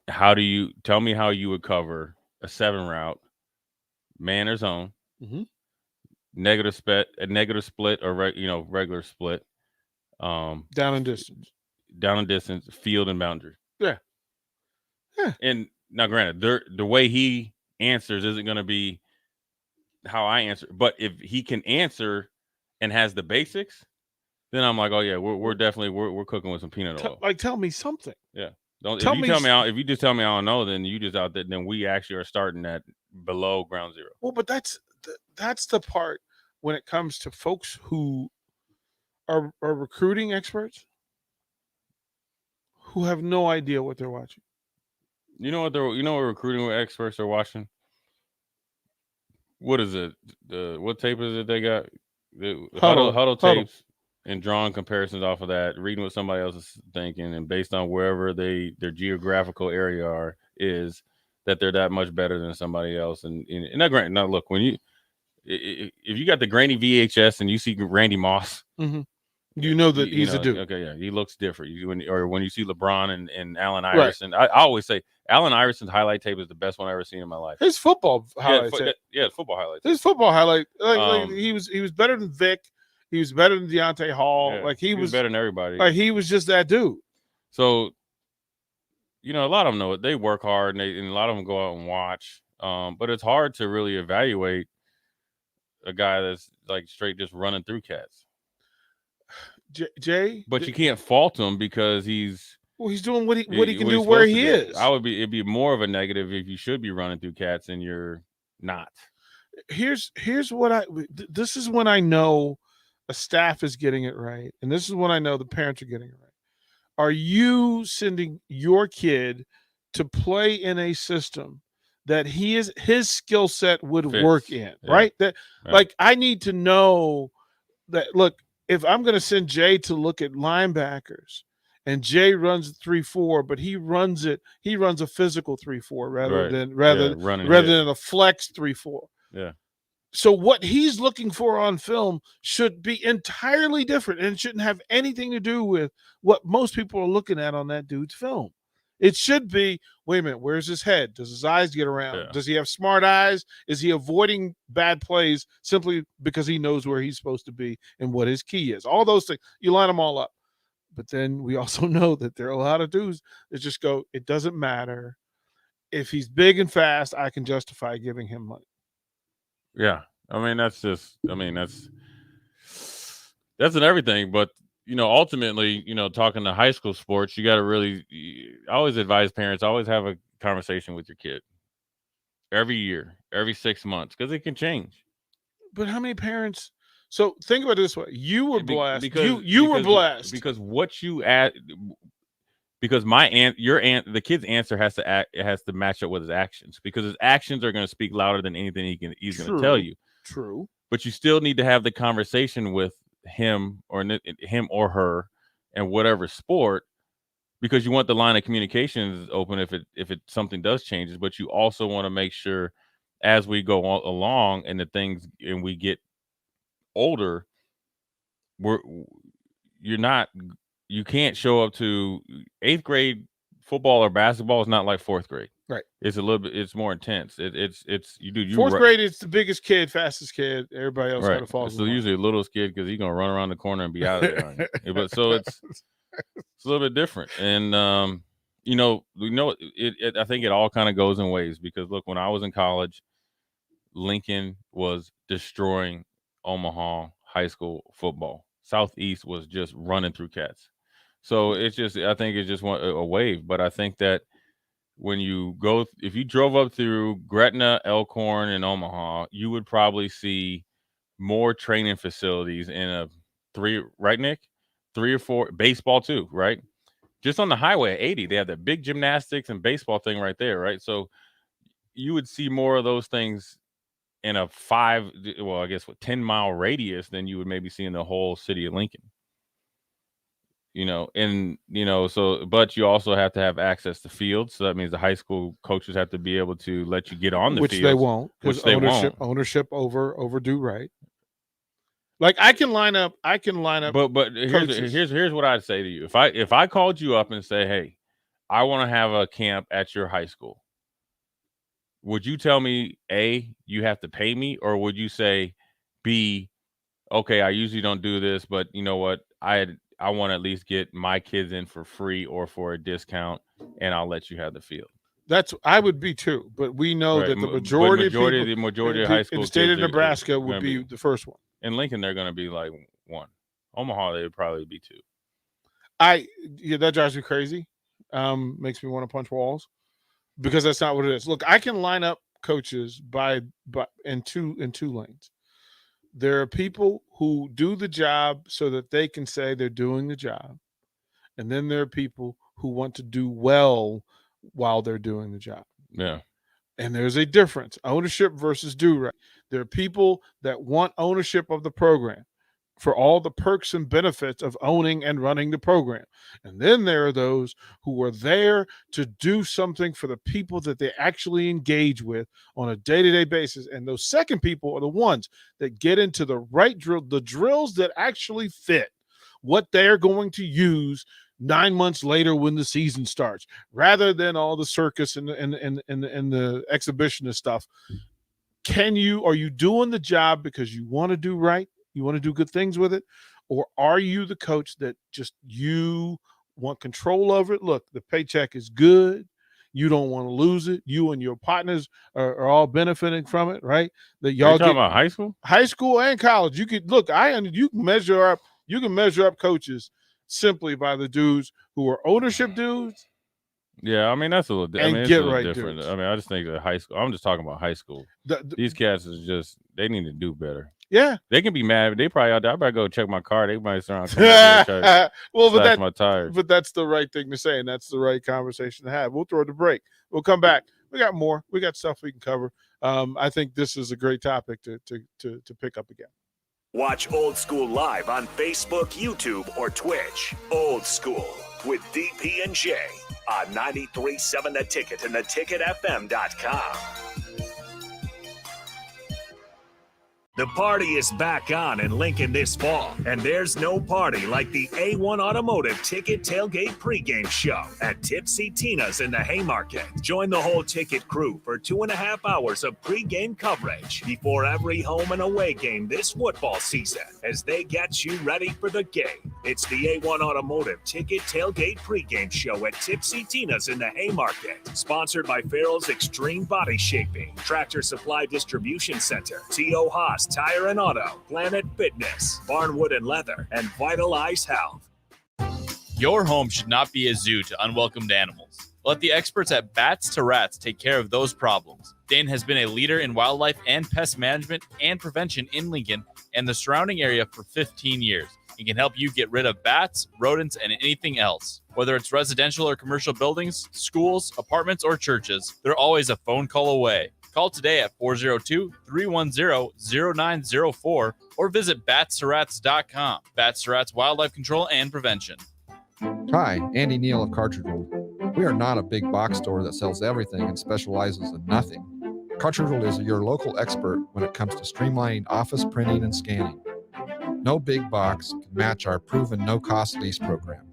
tell me how you would cover a 7 route, man or zone, negative split or regular split, down and distance, field and boundary. Yeah. And now, granted, the way he answers isn't going to be how I answer, but if he can answer and has the basics, then I'm like, oh yeah, we're definitely we're cooking with some peanut oil. Tell me something. Yeah. If you just tell me I don't know, then you just out there. Then we actually are starting at below ground zero. Well, but that's the part when it comes to folks who are recruiting experts who have no idea what they're watching. You know what recruiting experts are watching? What is it? What tape is it they got? Huddle tapes. And drawing comparisons off of that, reading what somebody else is thinking, and based on wherever their geographical area is, that they're that much better than somebody else. And now look, if you got the grainy VHS and you see Randy Moss, You know that he's know, a dude. Okay, yeah, he looks different. When you see LeBron and Allen Iverson, I always say Allen Iverson's highlight tape is the best one I've ever seen in my life. His football highlights. Football highlights. His football highlight. He was better than Vic. He was better than Deontay Hall. Yeah, like he was better than everybody. Like he was just that dude. So, a lot of them know it. They work hard, and a lot of them go out and watch. But it's hard to really evaluate a guy that's like straight just running through cats. Jay, but you can't fault him because he's doing what he can do where he is. It'd be more of a negative if you should be running through cats and you're not. Here's what this is when I know a staff is getting it right, and this is when I know the parents are getting it right. Are you sending your kid to play in a system that his skill set would work in, right? Like I need to know that. Look, if I'm going to send Jay to look at linebackers, and Jay runs 3-4, but he runs a physical 3-4 rather than a flex 3-4. Yeah. So what he's looking for on film should be entirely different, and it shouldn't have anything to do with what most people are looking at on that dude's film. It should be, wait a minute, where's his head? Does his eyes get around? Yeah. Does he have smart eyes? Is he avoiding bad plays simply because he knows where he's supposed to be and what his key is? All those things. You line them all up. But then we also know that there are a lot of dudes that just go, it doesn't matter. If he's big and fast, I can justify giving him money. Yeah. That's in everything. But, ultimately, talking to high school sports, you got to I always advise parents, always have a conversation with your kid every year, every 6 months, because it can change. But how many parents? So think about it this way. You were blessed. You were blessed. Because what you add, because the kid's answer has to match up with his actions, because his actions are going to speak louder than anything he's going to tell you. True. But you still need to have the conversation with him or her and whatever sport, because you want the line of communications open if something does change. But you also want to make sure as we go along and we get older, you can't show up to 8th grade football or basketball is not like 4th grade. Right. It's a little bit. It's more intense. You 4th grade is the biggest kid, fastest kid. Everybody else kind of falls. So usually a little kid because he's gonna run around the corner and be out of there. But so it's a little bit different. And I think it all kind of goes in waves, because look, when I was in college, Lincoln was destroying Omaha high school football. Southeast was just running through cats. So I think it's just a wave. But I think that if you drove up through Gretna, Elkhorn, and Omaha, you would probably see more training facilities in right, Nick? 3 or 4, baseball too, right? Just on the highway at 80, they have that big gymnastics and baseball thing right there, right? So you would see more of those things in a 10-mile radius than you would maybe see in the whole city of Lincoln. But you also have to have access to fields. So that means the high school coaches have to be able to let you get on the field. Which they won't, because ownership overdue, right? Like I can line up. But here's what I'd say to you. If I called you up and say, hey, I want to have a camp at your high school, would you tell me, A, you have to pay me, or would you say, B, okay, I usually don't do this, but you know what? I want to at least get my kids in for free or for a discount, and I'll let you have the field. I would be too, but we know that the majority of high school in the state of Nebraska would be the first one. In Lincoln, they're going to be like 1. Omaha, they would probably be 2. That drives me crazy. Makes me want to punch walls, because that's not what it is. Look, I can line up coaches in two lanes. There are people who do the job so that they can say they're doing the job. And then there are people who want to do well while they're doing the job. Yeah. And there's a difference. Ownership versus do right. There are people that want ownership of the program for all the perks and benefits of owning and running the program. And then there are those who are there to do something for the people that they actually engage with on a day-to-day basis. And those second people are the ones that get into the right drill, the drills that actually fit. what they're going to use 9 months later when the season starts, rather than all the circus and the exhibitionist stuff. Are you doing the job because you want to do right? You want to do good things with it? Or are you the coach that just you want control over it? Look, the paycheck is good. You don't want to lose it. You and your partners are all benefiting from it, right? That y'all talking about high school? High school and college. You could look, you can measure up coaches simply by the dudes who are ownership dudes. Yeah, I mean, that's a little, And it's get a little right different. dudes. I mean, I just think that high school, I'm just talking about high school. These cats is just, they need to do better. Yeah. They can be mad. They probably out there. I better go check my car. They might start my tires. But that's the right thing to say, and that's the right conversation to have. We'll throw the break. We'll come back. We got more. We got stuff we can cover. I think this is a great topic to pick up again. Watch Old School live on Facebook, YouTube, or Twitch. Old School with DP and J on 93.7 The Ticket and theticketfm.com. The party is back on in Lincoln this fall, and there's no party like the A1 Automotive Ticket Tailgate pregame show at Tipsy Tina's in the Haymarket. Join the whole Ticket crew for 2.5 hours of pregame coverage before every home and away game this football season as they get you ready for the game. It's the A1 Automotive Ticket Tailgate pregame show at Tipsy Tina's in the Haymarket. Sponsored by Farrell's Extreme Body Shaping, Tractor Supply Distribution Center, T.O. Haas Tire and Auto, Planet Fitness, Barnwood and Leather, and Vitalize Health. Your home should not be a zoo to unwelcomed animals. Let the experts at Bats to Rats take care of those problems. Dane has been a leader in wildlife and pest management and prevention in Lincoln and the surrounding area for 15 years. He can help you get rid of bats, rodents, and anything else. Whether it's residential or commercial buildings, schools, apartments, or churches, they're always a phone call away. Call today at 402-310-0904 or visit batsterats.com. Bats to Rats Wildlife Control and Prevention. Hi, Andy Neal of Cartridge World. We are not a big box store that sells everything and specializes in nothing. Cartridge World is your local expert when it comes to streamlining office printing and scanning. No big box can match our proven no-cost lease program.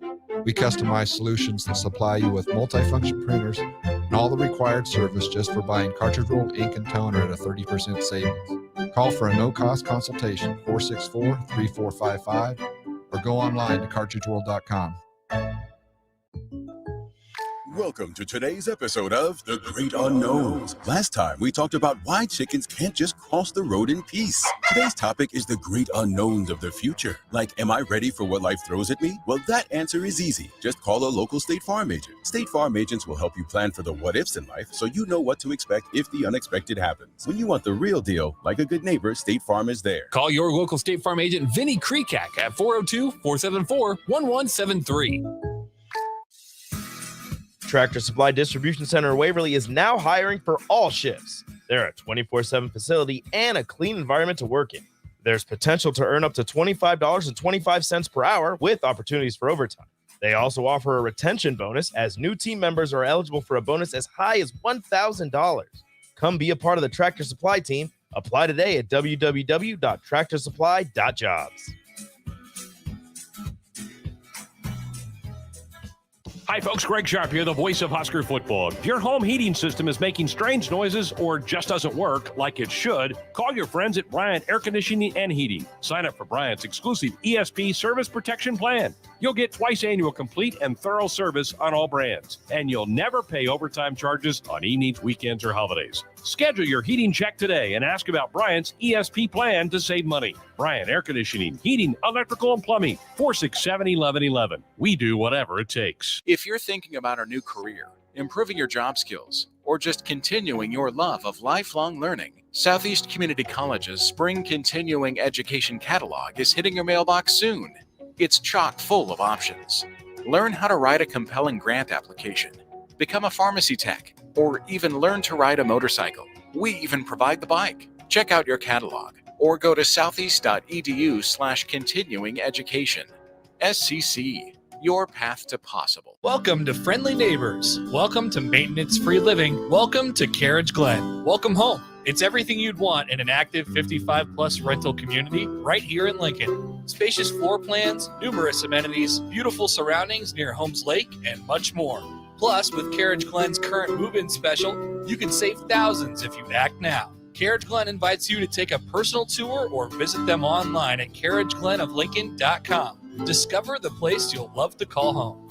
We customize solutions that supply you with multifunction printers and all the required service just for buying cartridge roll, ink, and toner at a 30% savings. Call for a no-cost consultation, 464-3455, or go online to cartridgeworld.com. Welcome to today's episode of The Great Unknowns. Last time, we talked about why chickens can't just cross the road in peace. Today's topic is the great unknowns of the future. Like, am I ready for what life throws at me? Well, that answer is easy. Just call a local State Farm agent. State Farm agents will help you plan for the what-ifs in life so you know what to expect if the unexpected happens. When you want the real deal, like a good neighbor, State Farm is there. Call your local State Farm agent, Vinny Krekak, at 402-474-1173. Tractor Supply Distribution Center in Waverly is now hiring for all shifts. They're a 24/7 facility and a clean environment to work in. There's potential to earn up to $25.25 per hour with opportunities for overtime. They also offer a retention bonus as new team members are eligible for a bonus as high as $1,000. Come be a part of the Tractor Supply team. Apply today at www.tractorsupply.jobs. Hi, folks. Greg Sharp here, the voice of Husker football. If your home heating system is making strange noises or just doesn't work like it should, call your friends at Bryant Air Conditioning and Heating. Sign up for Bryant's exclusive ESP service protection plan. You'll get twice annual complete and thorough service on all brands, and you'll never pay overtime charges on evenings, weekends, or holidays. Schedule your heating check today and ask about Bryant's ESP plan to save money. Bryant Air Conditioning, Heating, Electrical, and Plumbing, 467-1111. We do whatever it takes. If you're thinking about a new career, improving your job skills, or just continuing your love of lifelong learning, Southeast Community College's Spring Continuing Education Catalog is hitting your mailbox soon. It's chock full of options. Learn how to write a compelling grant application, become a pharmacy tech, or even learn to ride a motorcycle. We even provide the bike. Check out your catalog or go to southeast.edu/continuing education. SCC, your path to possible. Welcome to Friendly Neighbors. Welcome to maintenance-free living. Welcome to Carriage Glen. Welcome home. It's everything you'd want in an active 55-plus rental community right here in Lincoln. Spacious floor plans, numerous amenities, beautiful surroundings near Holmes Lake, and much more. Plus, with Carriage Glen's current move-in special, you can save thousands if you act now. Carriage Glen invites you to take a personal tour or visit them online at carriageglenoflincoln.com. Discover the place you'll love to call home.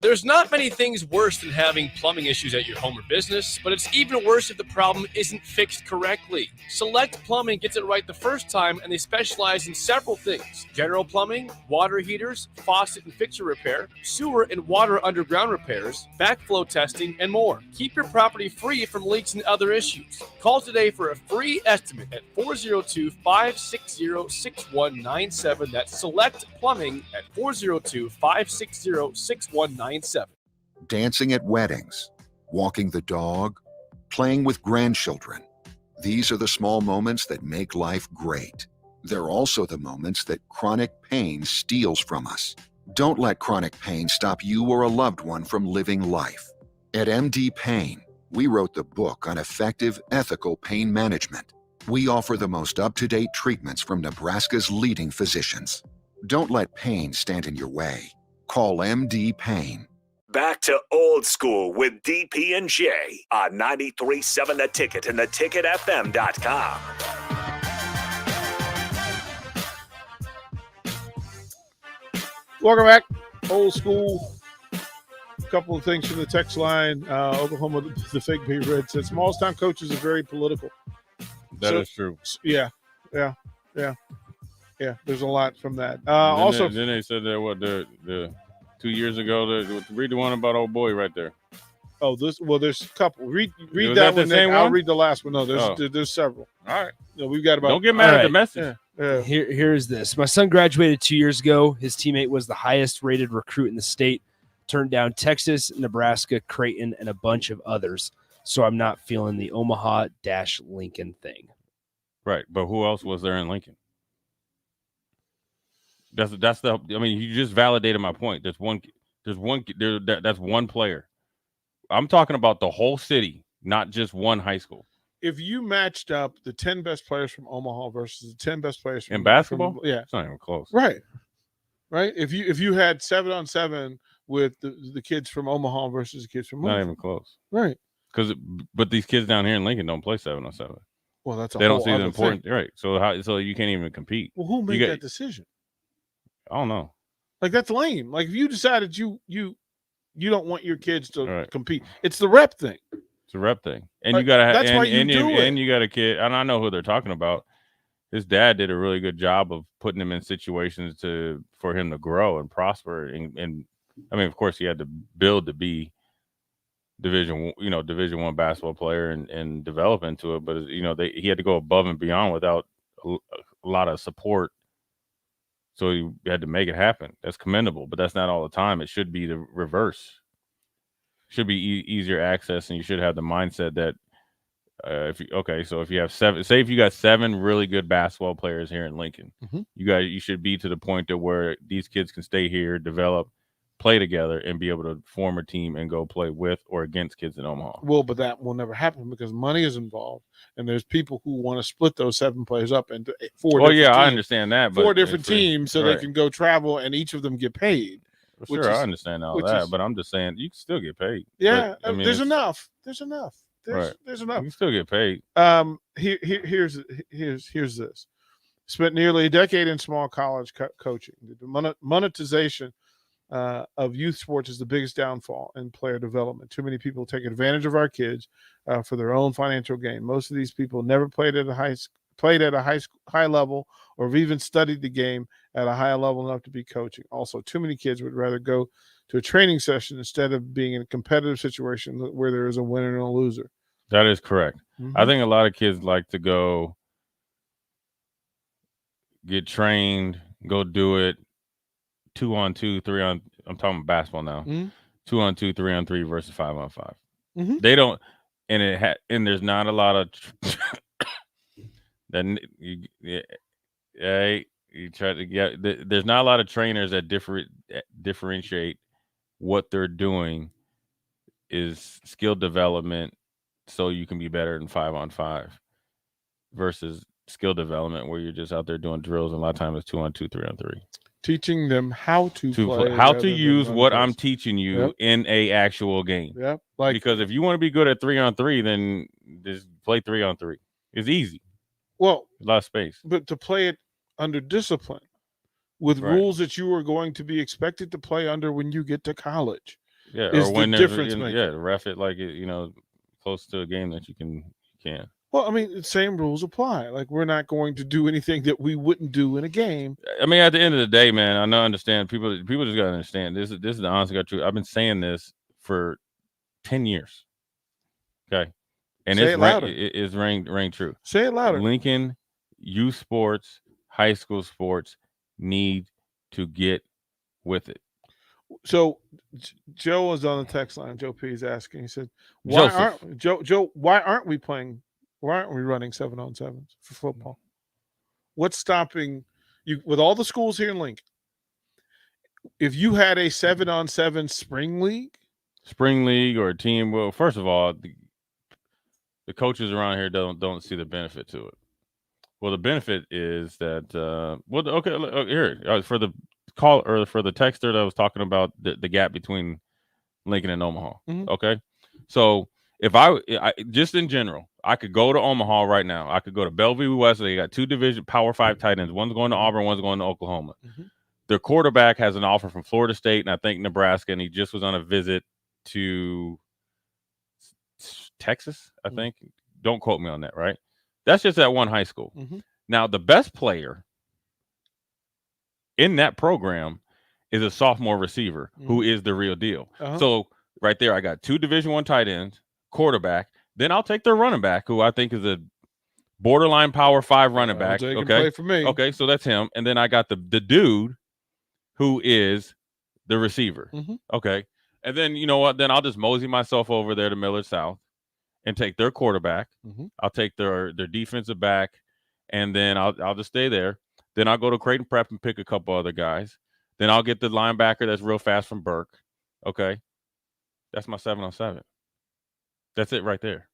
There's not many things worse than having plumbing issues at your home or business, but it's even worse if the problem isn't fixed correctly. Select Plumbing gets it right the first time, and they specialize in several things: general plumbing, water heaters, faucet and fixture repair, sewer and water underground repairs, backflow testing, and more. Keep your property free from leaks and other issues. Call today for a free estimate at 402-560-6197. That's Select Plumbing at 402-560-6197. Dancing at weddings, walking the dog, playing with grandchildren. These are the small moments that make life great. They're also the moments that chronic pain steals from us. Don't let chronic pain stop you or a loved one from living life. At MD Pain, we wrote the book on effective, ethical pain management. We offer the most up-to-date treatments from Nebraska's leading physicians. Don't let pain stand in your way. Call MD Pain. Back to old school with DP and J on 93.7 The Ticket and theticketfm.com. Welcome back. Old school. A couple of things from the text line. Oklahoma, the fake Big Red said, small time coaches are very political. That is true. Yeah. There's a lot from that. Then they said that the 2 years ago. Read the one about old boy right there. Oh, there's a couple. Read Was that that the one. same Nick. I'll one? read the last one. No, Oh. there's several. All right. No, we've got about. Don't get mad at the message. Yeah. Here's this. My son graduated 2 years ago. His teammate was the highest rated recruit in the state. Turned down Texas, Nebraska, Creighton, and a bunch of others. So I'm not feeling the Omaha-Lincoln thing. Right, but who else was there in Lincoln? That's the. I mean, you just validated my point. That's one player. I'm talking about the whole city, not just one high school. If you matched up the 10 best players from Omaha versus the 10 best players In basketball? yeah, It's not even close. right. If you had 7-on-7 with the kids from Omaha versus the kids from Not Omaha. even close. Right. But these kids down here in Lincoln don't play 7-on-7. Well, that's a they don't whole see the other important thing. right. So you can't even compete. Well, who You made got- that decision? I don't know. Like, that's lame. Like, if you decided you don't want your kids to Right. compete, it's the rep thing. It's a rep thing, and Like, you gotta have. that's and, why you and, do and it. you got a kid, and I know who they're talking about. His dad did a really good job of putting him in situations for him to grow and prosper. And I mean, of course, he had to build to be Division I basketball player and develop into it. But he had to go above and beyond without a lot of support. So he had to make it happen. That's commendable, but that's not all the time. It should be the reverse. Should be easier access, and you should have the mindset that if you have seven, say if you got 7 really good basketball players here in Lincoln, Mhm. you should be to the point to where these kids can stay here, develop, play together, and be able to form a team and go play with or against kids in Omaha. Well, but that will never happen because money is involved, and there's people who want to split those 7 players up into 4. Well, different yeah, I teams. understand that, but 4 different it's free. teams, so Right. they can go travel, and each of them get paid. Sure, I understand all which that, is- but I'm just saying you can still get paid. Yeah, But, I mean, there's it's- enough. There's enough. Right. There's enough. You can still get paid. Here's this. Spent nearly a decade in small college coaching. The monetization of youth sports is the biggest downfall in player development. Too many people take advantage of our kids for their own financial gain. Most of these people never played at a high level, or have even studied the game at a high level enough to be coaching. Also, too many kids would rather go to a training session instead of being in a competitive situation where there is a winner and a loser. That is correct. Mhm. I think a lot of kids like to go get trained, go do it 2-on-2, 3-on. I'm talking basketball now. Mhm. 2-on-2, 3-on-3 versus 5-on-5. Mhm. They don't, and there's not a lot of then you try to get. There's not a lot of trainers that differentiate what they're doing is skill development so you can be better in 5-on-5 versus skill development where you're just out there doing drills, and a lot of times it's 2-on-2, 3-on-3. Teaching them how to play, how rather to than use run what plays. I'm teaching you Yep. in a actual game. Yep. Like, because if you want to be good at 3-on-3, then just play 3-on-3. It's easy. well, A lot of space. but to play it under discipline with Right. rules that you are going to be expected to play under when you get to college. Yeah, is or when the there's difference maker. yeah, ref it like it, close to a game that you can. Well, I mean, the same rules apply. Like, we're not going to do anything that we wouldn't do in a game. I mean, at the end of the day, man, I know, understand people just gotta understand this is the honest to God truth. I've been saying this for 10 years. Okay. And Say it's it louder. it's ring true. Say it louder. Lincoln youth sports, high school sports need to get with it. So Joe was on the text line. Joe P is asking. He said, "Why aren't Joe? Why aren't we playing? Why aren't we running 7-on-7s for football? What's stopping you with all the schools here in Lincoln? If you had a 7-on-7 spring league or a team, well, first of all, the coaches around here don't see the benefit to it. Well, the benefit is that here for the call or for the texter that was talking about the gap between Lincoln and Omaha. Mhm. Okay, so if I just in general, I could go to Omaha right now. I could go to Bellevue West. They got 2 division Power 5 tight ends. One's going to Auburn. One's going to Oklahoma. Mhm. Their quarterback has an offer from Florida State and I think Nebraska, and he just was on a visit to Texas, I think. Don't quote me on that, right? That's just at one high school. Mhm. Now, the best player in that program is a sophomore receiver who is the real deal. Uh-huh. So right there, I got 2 Division I tight ends, quarterback. Then I'll take their running back, who I think is a borderline Power 5 running back. They can Okay, play for me. Okay, so that's him. And then I got the dude who is the receiver. Mhm. Okay, and then you know what? Then I'll just mosey myself over there to Millard South and take their quarterback. Mhm. I'll take their defensive back, and then I'll just stay there. Then I'll go to Creighton Prep and pick a couple other guys. Then I'll get the linebacker that's real fast from Burke. Okay, that's my 7-on-7. That's it right there.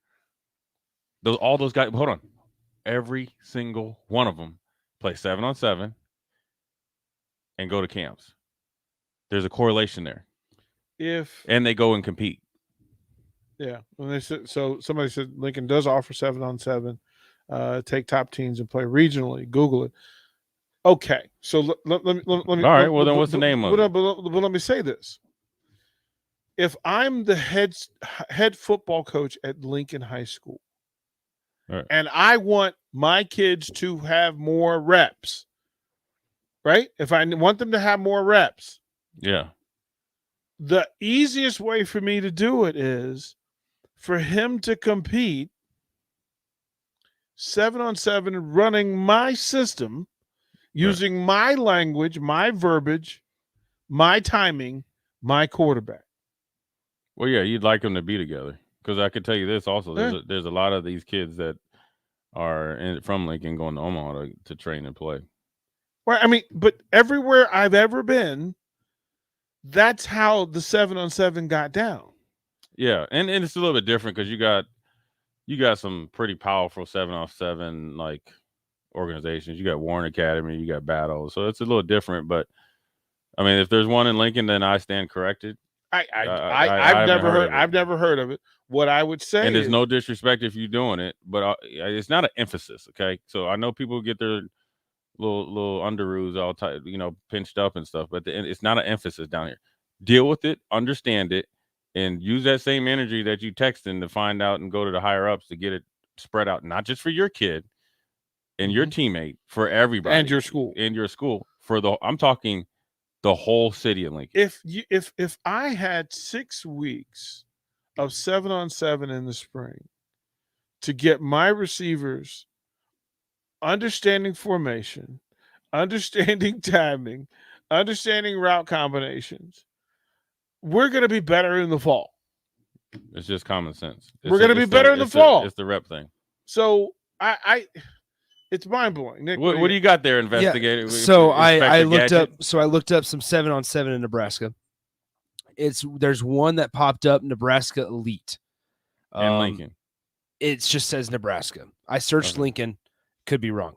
All those guys. Hold on, every single one of them play 7-on-7 and go to camps. There's a correlation there, and they go and compete. Yeah, when they said so, somebody said Lincoln does offer 7-on-7. Take top teams and play regionally. Google it. Okay, so let me. All right. Well, then what's the name of it? But let me say this: if I'm the head football coach at Lincoln High School, Right. and I want my kids to have more reps, right? If I want them to have more reps, Yeah. the easiest way for me to do it is for him to compete 7-on-7 running my system, using my language, my verbiage, my timing, my quarterback. Well, yeah, you'd like them to be together because I could tell you this also. There's a lot of these kids that are from Lincoln going to Omaha to train and play. Well, I mean, but everywhere I've ever been, that's how the 7-on-7 got down. Yeah, and it's a little bit different because you got some pretty powerful 7-on-7 like organizations. You got Warren Academy, you got Battle, so it's a little different. But I mean, if there's one in Lincoln, then I stand corrected. I've never heard of it. What I would say, and there's no disrespect if you're doing it, but it's not an emphasis. Okay, so I know people get their little underoos all tight, pinched up and stuff, but it's not an emphasis down here. Deal with it, understand it, and use that same energy that you texting to find out and go to the higher ups to get it spread out, not just for your kid and your teammate, for everybody and your school I'm talking the whole city of Lincoln. If I had 6 weeks of 7-on-7 in the spring to get my receivers understanding formation, understanding timing, understanding route combinations, we're going to be better in the fall. It's just common sense. We're going to be better in the fall. It's the rep thing. So it's mind blowing. Nick, what do you got there, investigating? Yeah. So I looked up. So I looked up some 7-on-7 in Nebraska. There's one that popped up, Nebraska Elite. And Lincoln. It just says Nebraska. I searched Lincoln, could be wrong.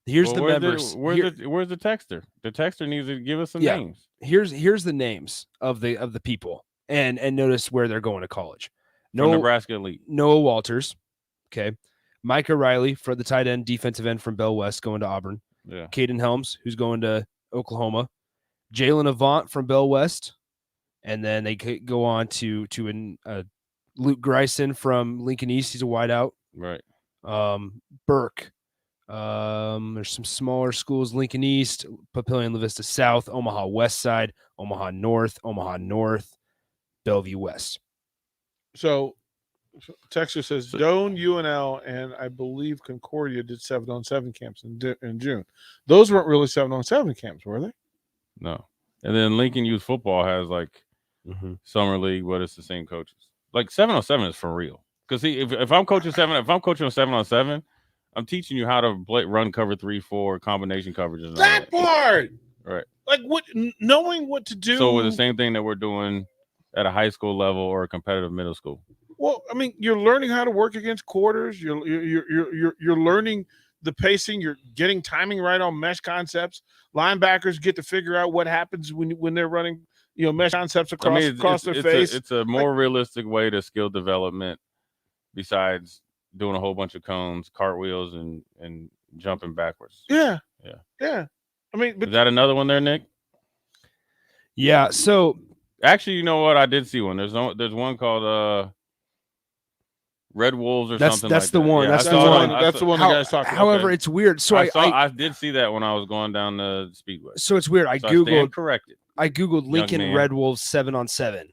Here's the members. Where's the texter? The texter needs to give us some names. Here's the names of the people, and notice where they're going to college. From Nebraska Elite. Noah Walters, okay. Micah Riley for the tight end, defensive end from Bell West, going to Auburn. Yeah. Caden Helms, who's going to Oklahoma. Jalen Avant from Bell West, and then they could go on to Luke Greisen from Lincoln East. He's a wideout. Right. Burke. There's some smaller schools: Lincoln East, Papillion, La Vista South, Omaha West Side, Omaha North, Bellevue West. So Texas says Doane, UNL, and I believe Concordia did 7-on-7 camps in June. Those weren't really 7-on-7 camps, were they? No. And then Lincoln Youth Football has like summer league, but it's the same coaches. Like 7-on-7 is for real. Because if I'm coaching 7-on-7, I'm teaching you how to run cover 3-4 combination coverages. That part, right? Like knowing what to do. So with the same thing that we're doing at a high school level or a competitive middle school. Well, I mean, you're learning how to work against quarters. You're learning the pacing. You're getting timing right on mesh concepts. Linebackers get to figure out what happens when they're running, mesh concepts across their face. It's a more realistic way to skill development besides doing a whole bunch of cones, cartwheels, and jumping backwards. Yeah. Yeah. I mean, is that another one there, Nick? Yeah. So actually, you know what? I did see one. There's one called Red Wolves or something. That's like the that. one. Yeah, that's the one. That's the one the guy's talking about. However, it's weird. So I did see that when I was going down the Speedway. So it's weird. I stand corrected. I googled Lincoln Red Wolves 7-on-7.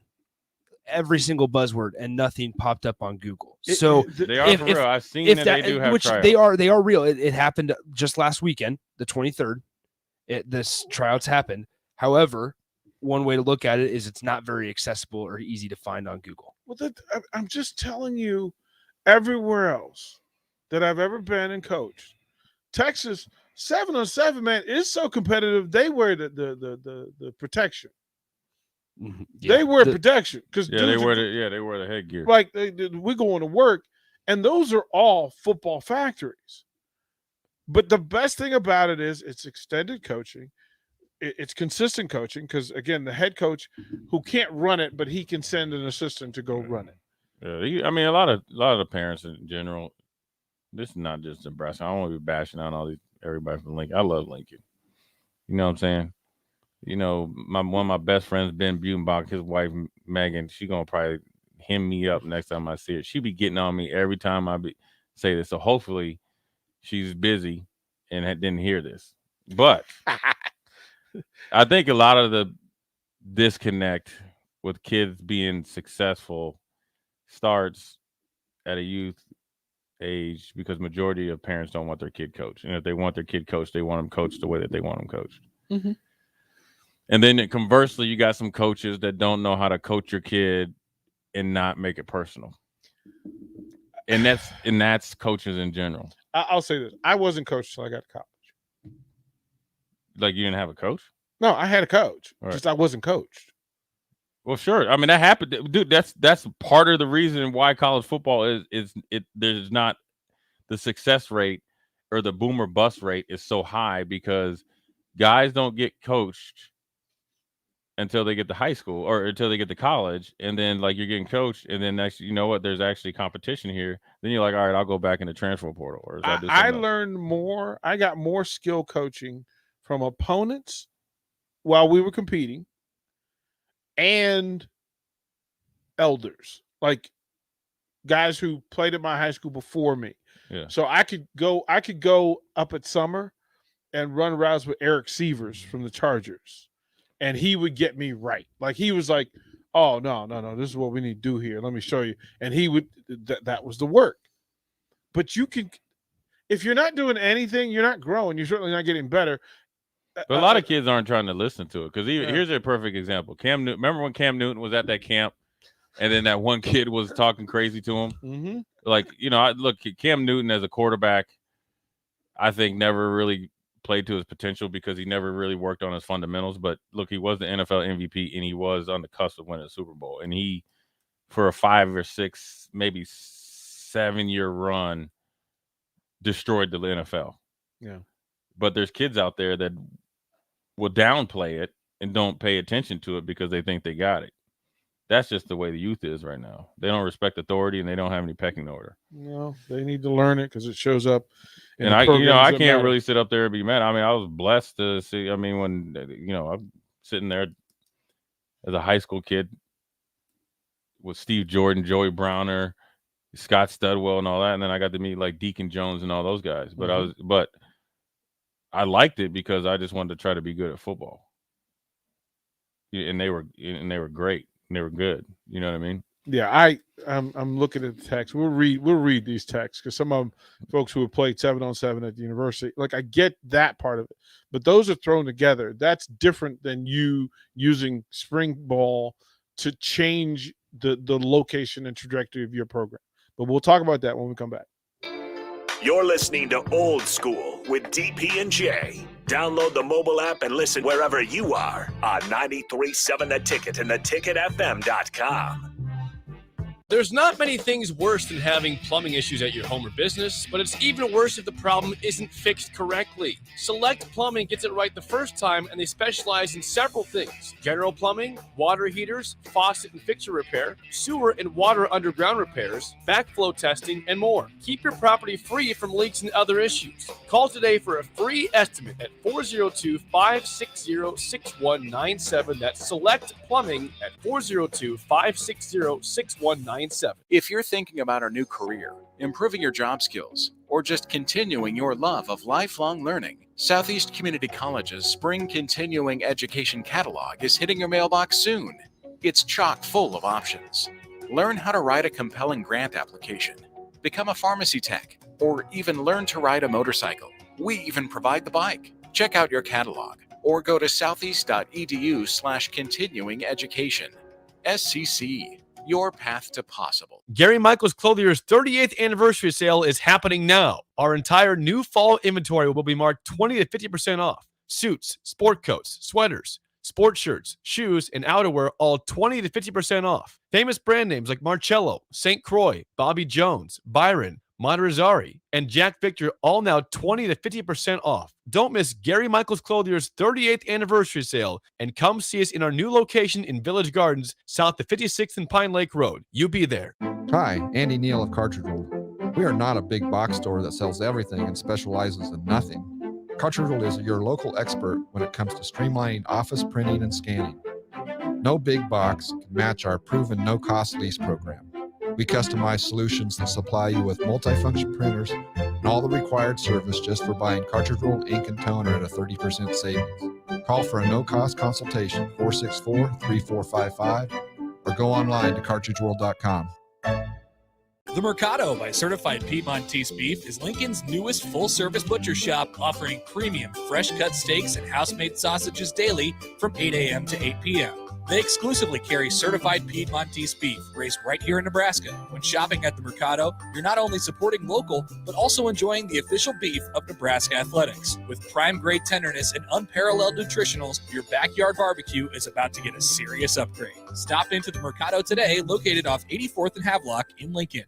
Every single buzzword, and nothing popped up on Google. So they are for real. I've seen that they do have which tryouts. they are real. It happened just last weekend, the 23rd. This tryouts happened. However, one way to look at it is it's not very accessible or easy to find on Google. Well, I'm just telling you, everywhere else that I've ever been and coached, Texas 7-on-7, man, is so competitive. They wear the protection. Yeah, they wear protection because they wear the headgear. Like we going to work, and those are all football factories. But the best thing about it is it's extended coaching. It's consistent coaching because, again, the head coach who can't run it, but he can send an assistant to go run it. Yeah, I mean, a lot of the parents in general. This is not just Nebraska. I don't want to be bashing on everybody from Lincoln. I love Lincoln. You know what I'm saying? One of my best friends, Ben Butenbach, his wife Megan, she gonna probably hem me up next time I see her. She be getting on me every time I say this. So hopefully she's busy and didn't hear this. But I think a lot of the disconnect with kids being successful starts at a youth age because majority of parents don't want their kid coached. And if they want their kid coached, they want them coached the way that they want them coached. Mm-hmm. And then conversely, you got some coaches that don't know how to coach your kid and not make it personal. And that's coaches in general. I'll say this. I wasn't coached till I got to college. Like you didn't have a coach? No, I had a coach. Right. Just I wasn't coached. Well, sure. I mean, that happened. Dude, that's part of the reason why college football is there's not the success rate or the boom or bust rate is so high because guys don't get coached until they get to high school or until they get to college. And then like you're getting coached. And then next, you know what, there's actually competition here. Then you're like, all right, I'll go back in the transfer portal. Or I learned more. I got more skill coaching from opponents while we were competing and elders, like guys who played at my high school before me. Yeah. So I could go up at summer and run routes with Eric Sievers from the Chargers. And he would get me right. Like he was like, oh, no, this is what we need to do here. Let me show you. And he would, that was the work. But you can, if you're not doing anything, you're not growing. You're certainly not getting better. But a lot of kids aren't trying to listen to it because here's a perfect example. Cam Newton, remember when Cam Newton was at that camp and then that one kid was talking crazy to him? Mm-hmm. Like, look, Cam Newton as a quarterback, I think never really played to his potential because he never really worked on his fundamentals. But look, he was the NFL MVP and he was on the cusp of winning a Super Bowl. And he, for a 5 or 6, maybe 7-year run destroyed the NFL. Yeah. But there's kids out there that will downplay it and don't pay attention to it because they think they got it. That's just the way the youth is right now. They don't respect authority and they don't have any pecking order. No, they need to learn it because it shows up. And I can't really sit up there and be mad. I mean, I was blessed to see. I mean, when I'm sitting there as a high school kid with Steve Jordan, Joey Browner, Scott Studwell, and all that, and then I got to meet like Deacon Jones and all those guys. But I liked it because I just wanted to try to be good at football. And they were great. And they were good. You know what I mean? Yeah, I'm looking at the text. We'll read these texts because some of them folks who have played 7-on-7 at the university, like I get that part of it, but those are thrown together. That's different than you using spring ball to change the location and trajectory of your program. But we'll talk about that when we come back. You're listening to Old School with DP and J. Download the mobile app and listen wherever you are on 93.7 The Ticket and theticketfm.com. There's not many things worse than having plumbing issues at your home or business, but it's even worse if the problem isn't fixed correctly. Select Plumbing gets it right the first time, and they specialize in several things: general plumbing, water heaters, faucet and fixture repair, sewer and water underground repairs, backflow testing, and more. Keep your property free from leaks and other issues. Call today for a free estimate at 402-560-6197. That's Select Plumbing at 402-560-6197. If you're thinking about a new career, improving your job skills, or just continuing your love of lifelong learning, Southeast Community College's Spring Continuing Education Catalog is hitting your mailbox soon. It's chock full of options. Learn how to write a compelling grant application, become a pharmacy tech, or even learn to ride a motorcycle. We even provide the bike. Check out your catalog or go to southeast.edu/continuing education. SCC. Your path to possible. Gary Michaels Clothier's 38th anniversary sale is happening now. Our entire new fall inventory will be marked 20 to 50% off. Suits, sport coats, sweaters, sports shirts, shoes, and outerwear all 20 to 50% off. Famous brand names like Marcello, St. Croix, Bobby Jones, Byron, Monterizari, and Jack Victor all now 20 to 50% off. Don't miss Gary Michaels Clothier's 38th anniversary sale and come see us in our new location in Village Gardens, south of 56th and Pine Lake Road. You be there. Hi, Andy Neal of Cartridge World. We are not a big box store that sells everything and specializes in nothing. Cartridge World is your local expert when it comes to streamlining office printing and scanning. No big box can match our proven no-cost lease program. We customize solutions that supply you with multifunction printers and all the required service just for buying cartridge roll, ink, and toner at a 30% savings. Call for a no-cost consultation, 464-3455, or go online to cartridgeworld.com. The Mercado by Certified Piedmontese Beef is Lincoln's newest full-service butcher shop, offering premium fresh-cut steaks and house-made sausages daily from 8 a.m. to 8 p.m. They exclusively carry certified Piedmontese beef raised right here in Nebraska. When shopping at the Mercado, you're not only supporting local, but also enjoying the official beef of Nebraska Athletics. With prime grade tenderness and unparalleled nutritionals, your backyard barbecue is about to get a serious upgrade. Stop into the Mercado today, located off 84th and Havelock in Lincoln.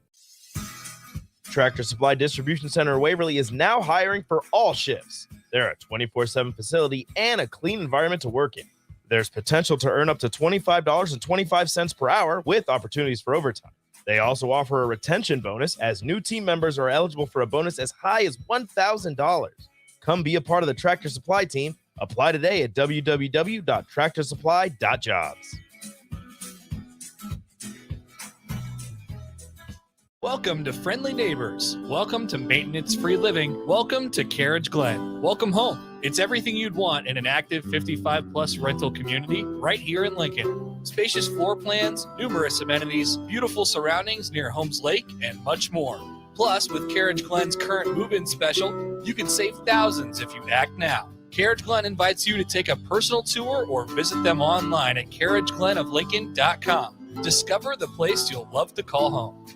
Tractor Supply Distribution Center Waverly is now hiring for all shifts. They're a 24/7 facility and a clean environment to work in. There's potential to earn up to $25.25 per hour with opportunities for overtime. They also offer a retention bonus, as new team members are eligible for a bonus as high as $1,000. Come be a part of the Tractor Supply team. Apply today at www.tractorsupply.jobs. Welcome to Friendly Neighbors. Welcome to maintenance-free living. Welcome to Carriage Glen. Welcome home. It's everything you'd want in an active 55-plus rental community right here in Lincoln. Spacious floor plans, numerous amenities, beautiful surroundings near Holmes Lake, and much more. Plus, with Carriage Glen's current move-in special, you can save thousands if you act now. Carriage Glen invites you to take a personal tour or visit them online at carriageglenoflincoln.com. Discover the place you'll love to call home.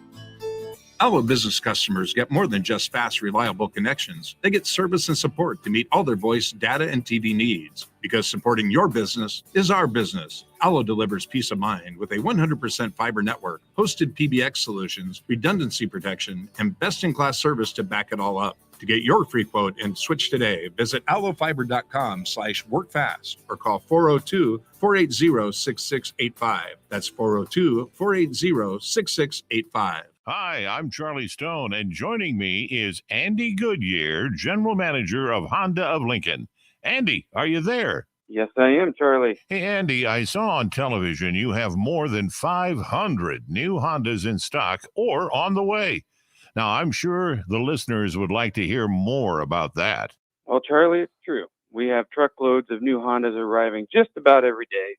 Allo Business customers get more than just fast, reliable connections. They get service and support to meet all their voice, data, and TV needs. Because supporting your business is our business. Allo delivers peace of mind with a 100% fiber network, hosted PBX solutions, redundancy protection, and best-in-class service to back it all up. To get your free quote and switch today, visit allofiber.com/workfast or call 402-480-6685. That's 402-480-6685. Hi, I'm Charlie Stone, and joining me is Andy Goodyear, General Manager of Honda of Lincoln. Andy, are you there? Yes, I am, Charlie. Hey, Andy, I saw on television you have more than 500 new Hondas in stock or on the way. Now, I'm sure the listeners would like to hear more about that. Well, Charlie, it's true. We have truckloads of new Hondas arriving just about every day.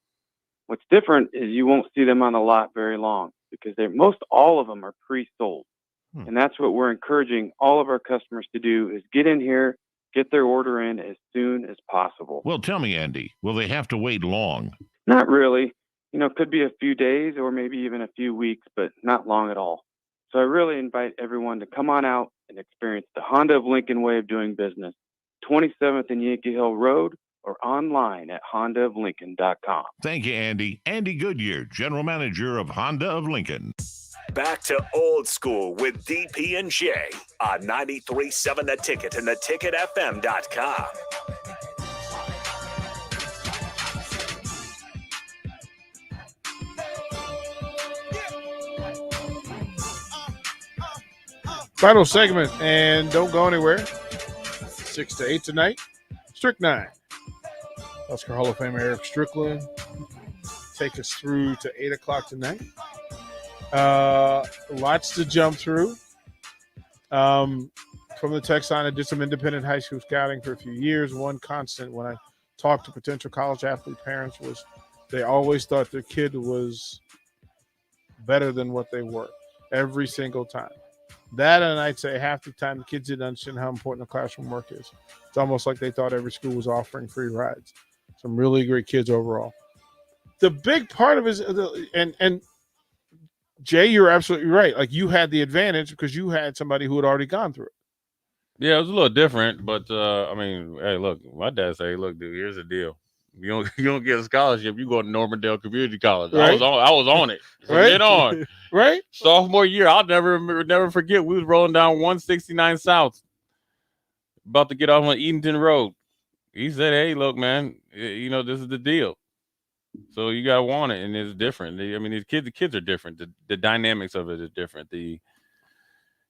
What's different is you won't see them on the lot very long because most all of them are pre-sold. And that's what we're encouraging all of our customers to do is get in here, get their order in as soon as possible. Well, tell me, Andy, will they have to wait long? Not really. It could be a few days or maybe even a few weeks, but not long at all. So I really invite everyone to come on out and experience the Honda of Lincoln way of doing business, 27th and Yankee Hill Road, or online at hondaoflincoln.com. Thank you, Andy. Andy Goodyear, General Manager of Honda of Lincoln. Back to old school with DP and J on 93.7 The Ticket and theticketfm.com. Final segment, and don't go anywhere. 6 to 8 tonight. Strict 9. Oscar Hall of Famer Eric Strickland take us through to 8 o'clock tonight. Lots to jump through. From the text line, I did some independent high school scouting for a few years. One constant when I talked to potential college athlete parents was they always thought their kid was better than what they were every single time. That, and I'd say half the time the kids didn't understand how important the classroom work is. It's almost like they thought every school was offering free rides. Some really great kids overall. The big part of it is, and Jay, you're absolutely right. Like, you had the advantage because you had somebody who had already gone through it. Yeah, it was a little different, but hey, look, my dad said, hey, look, dude, here's the deal. You don't get a scholarship, you go to Normandale Community College. Right. I was on it. So Right. get on. Right. Sophomore year, I'll never forget. We was rolling down 169 South, about to get off on Edenton Road. He said, hey, look, man, this is the deal. So you gotta want it, and it's different. The kids are different. The dynamics of it is different. They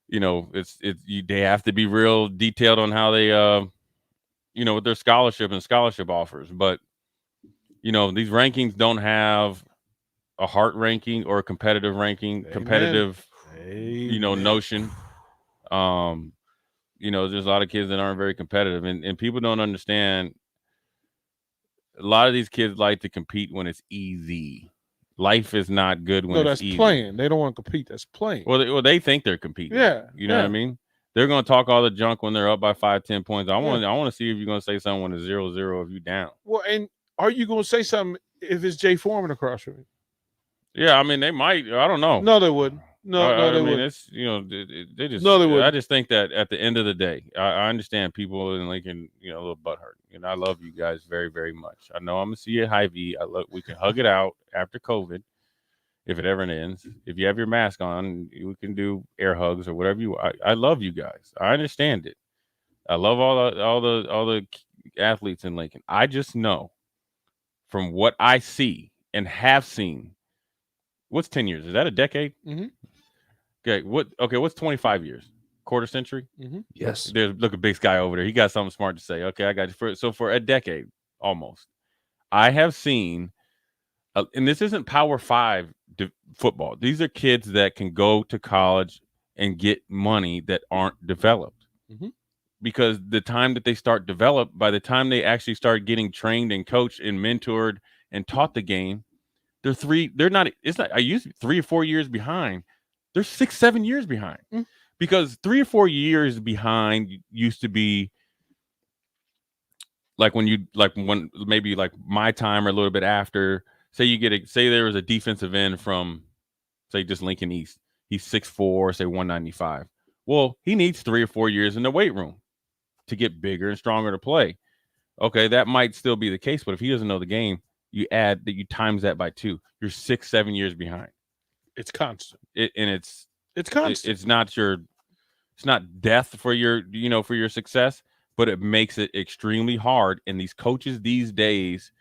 have to be real detailed on how they with their scholarship and scholarship offers. But these rankings don't have a heart ranking or a competitive ranking, competitive notion. There's a lot of kids that aren't very competitive, and people don't understand. A lot of these kids like to compete when it's easy. Life is not good when it's easy. That's playing. They don't want to compete. That's playing. Well, they think they're competing. Yeah. You know what I mean? They're going to talk all the junk when they're up by 5-10 points. I want to see if you're going to say something when it's 0-0 if you down. Well, and are you going to say something if it's Jay Foreman across from you? Yeah, they might. I don't know. No, they wouldn't. No, they wouldn't. It's they just. No, they wouldn't. I just think that at the end of the day, I understand people in Lincoln, a little butthurt. I love you guys very, very much. I know I'm gonna see you at Hy-Vee. We can hug it out after COVID, if it ever ends. If you have your mask on, we can do air hugs or whatever you. I love you guys. I understand it. I love all the athletes in Lincoln. I just know from what I see and have seen. What's 10 years? Is that a decade? Mm-hmm. Okay. What's 25 years? Quarter century? Mm-hmm. Yes. Look, a big guy over there. He got something smart to say. Okay, I got you. For a decade, almost, I have seen, and this isn't Power 5 football. These are kids that can go to college and get money that aren't developed. Mm-hmm. Because the time that they start developed, by the time they actually start getting trained and coached and mentored and taught the game, I used 3 or 4 years behind. They're 6-7 years behind. Mm-hmm. Because 3 or 4 years behind used to be like when maybe like my time or a little bit after, say there was a defensive end from, say, just Lincoln East. he's 6'4", say 195. Well, he needs 3 or 4 years in the weight room to get bigger and stronger to play. Okay, that might still be the case, but if he doesn't know the game, you times that by 2. You're 6-7 years behind. It's constant. It's constant. It's not death for your success, but it makes it extremely hard. And these coaches these days,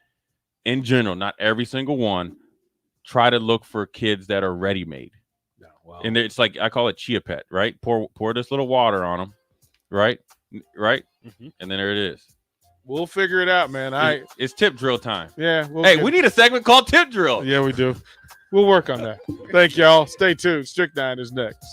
in general, not every single one, try to look for kids that are ready-made. And it's like, I call it Chia Pet, right? Pour this little water on them, right? Mm-hmm. And then there it is. We'll figure it out, man. It's tip drill time. Yeah. We need a segment called Tip Drill. Yeah, we do. We'll work on that. Thank y'all. Stay tuned. Strychnine is next.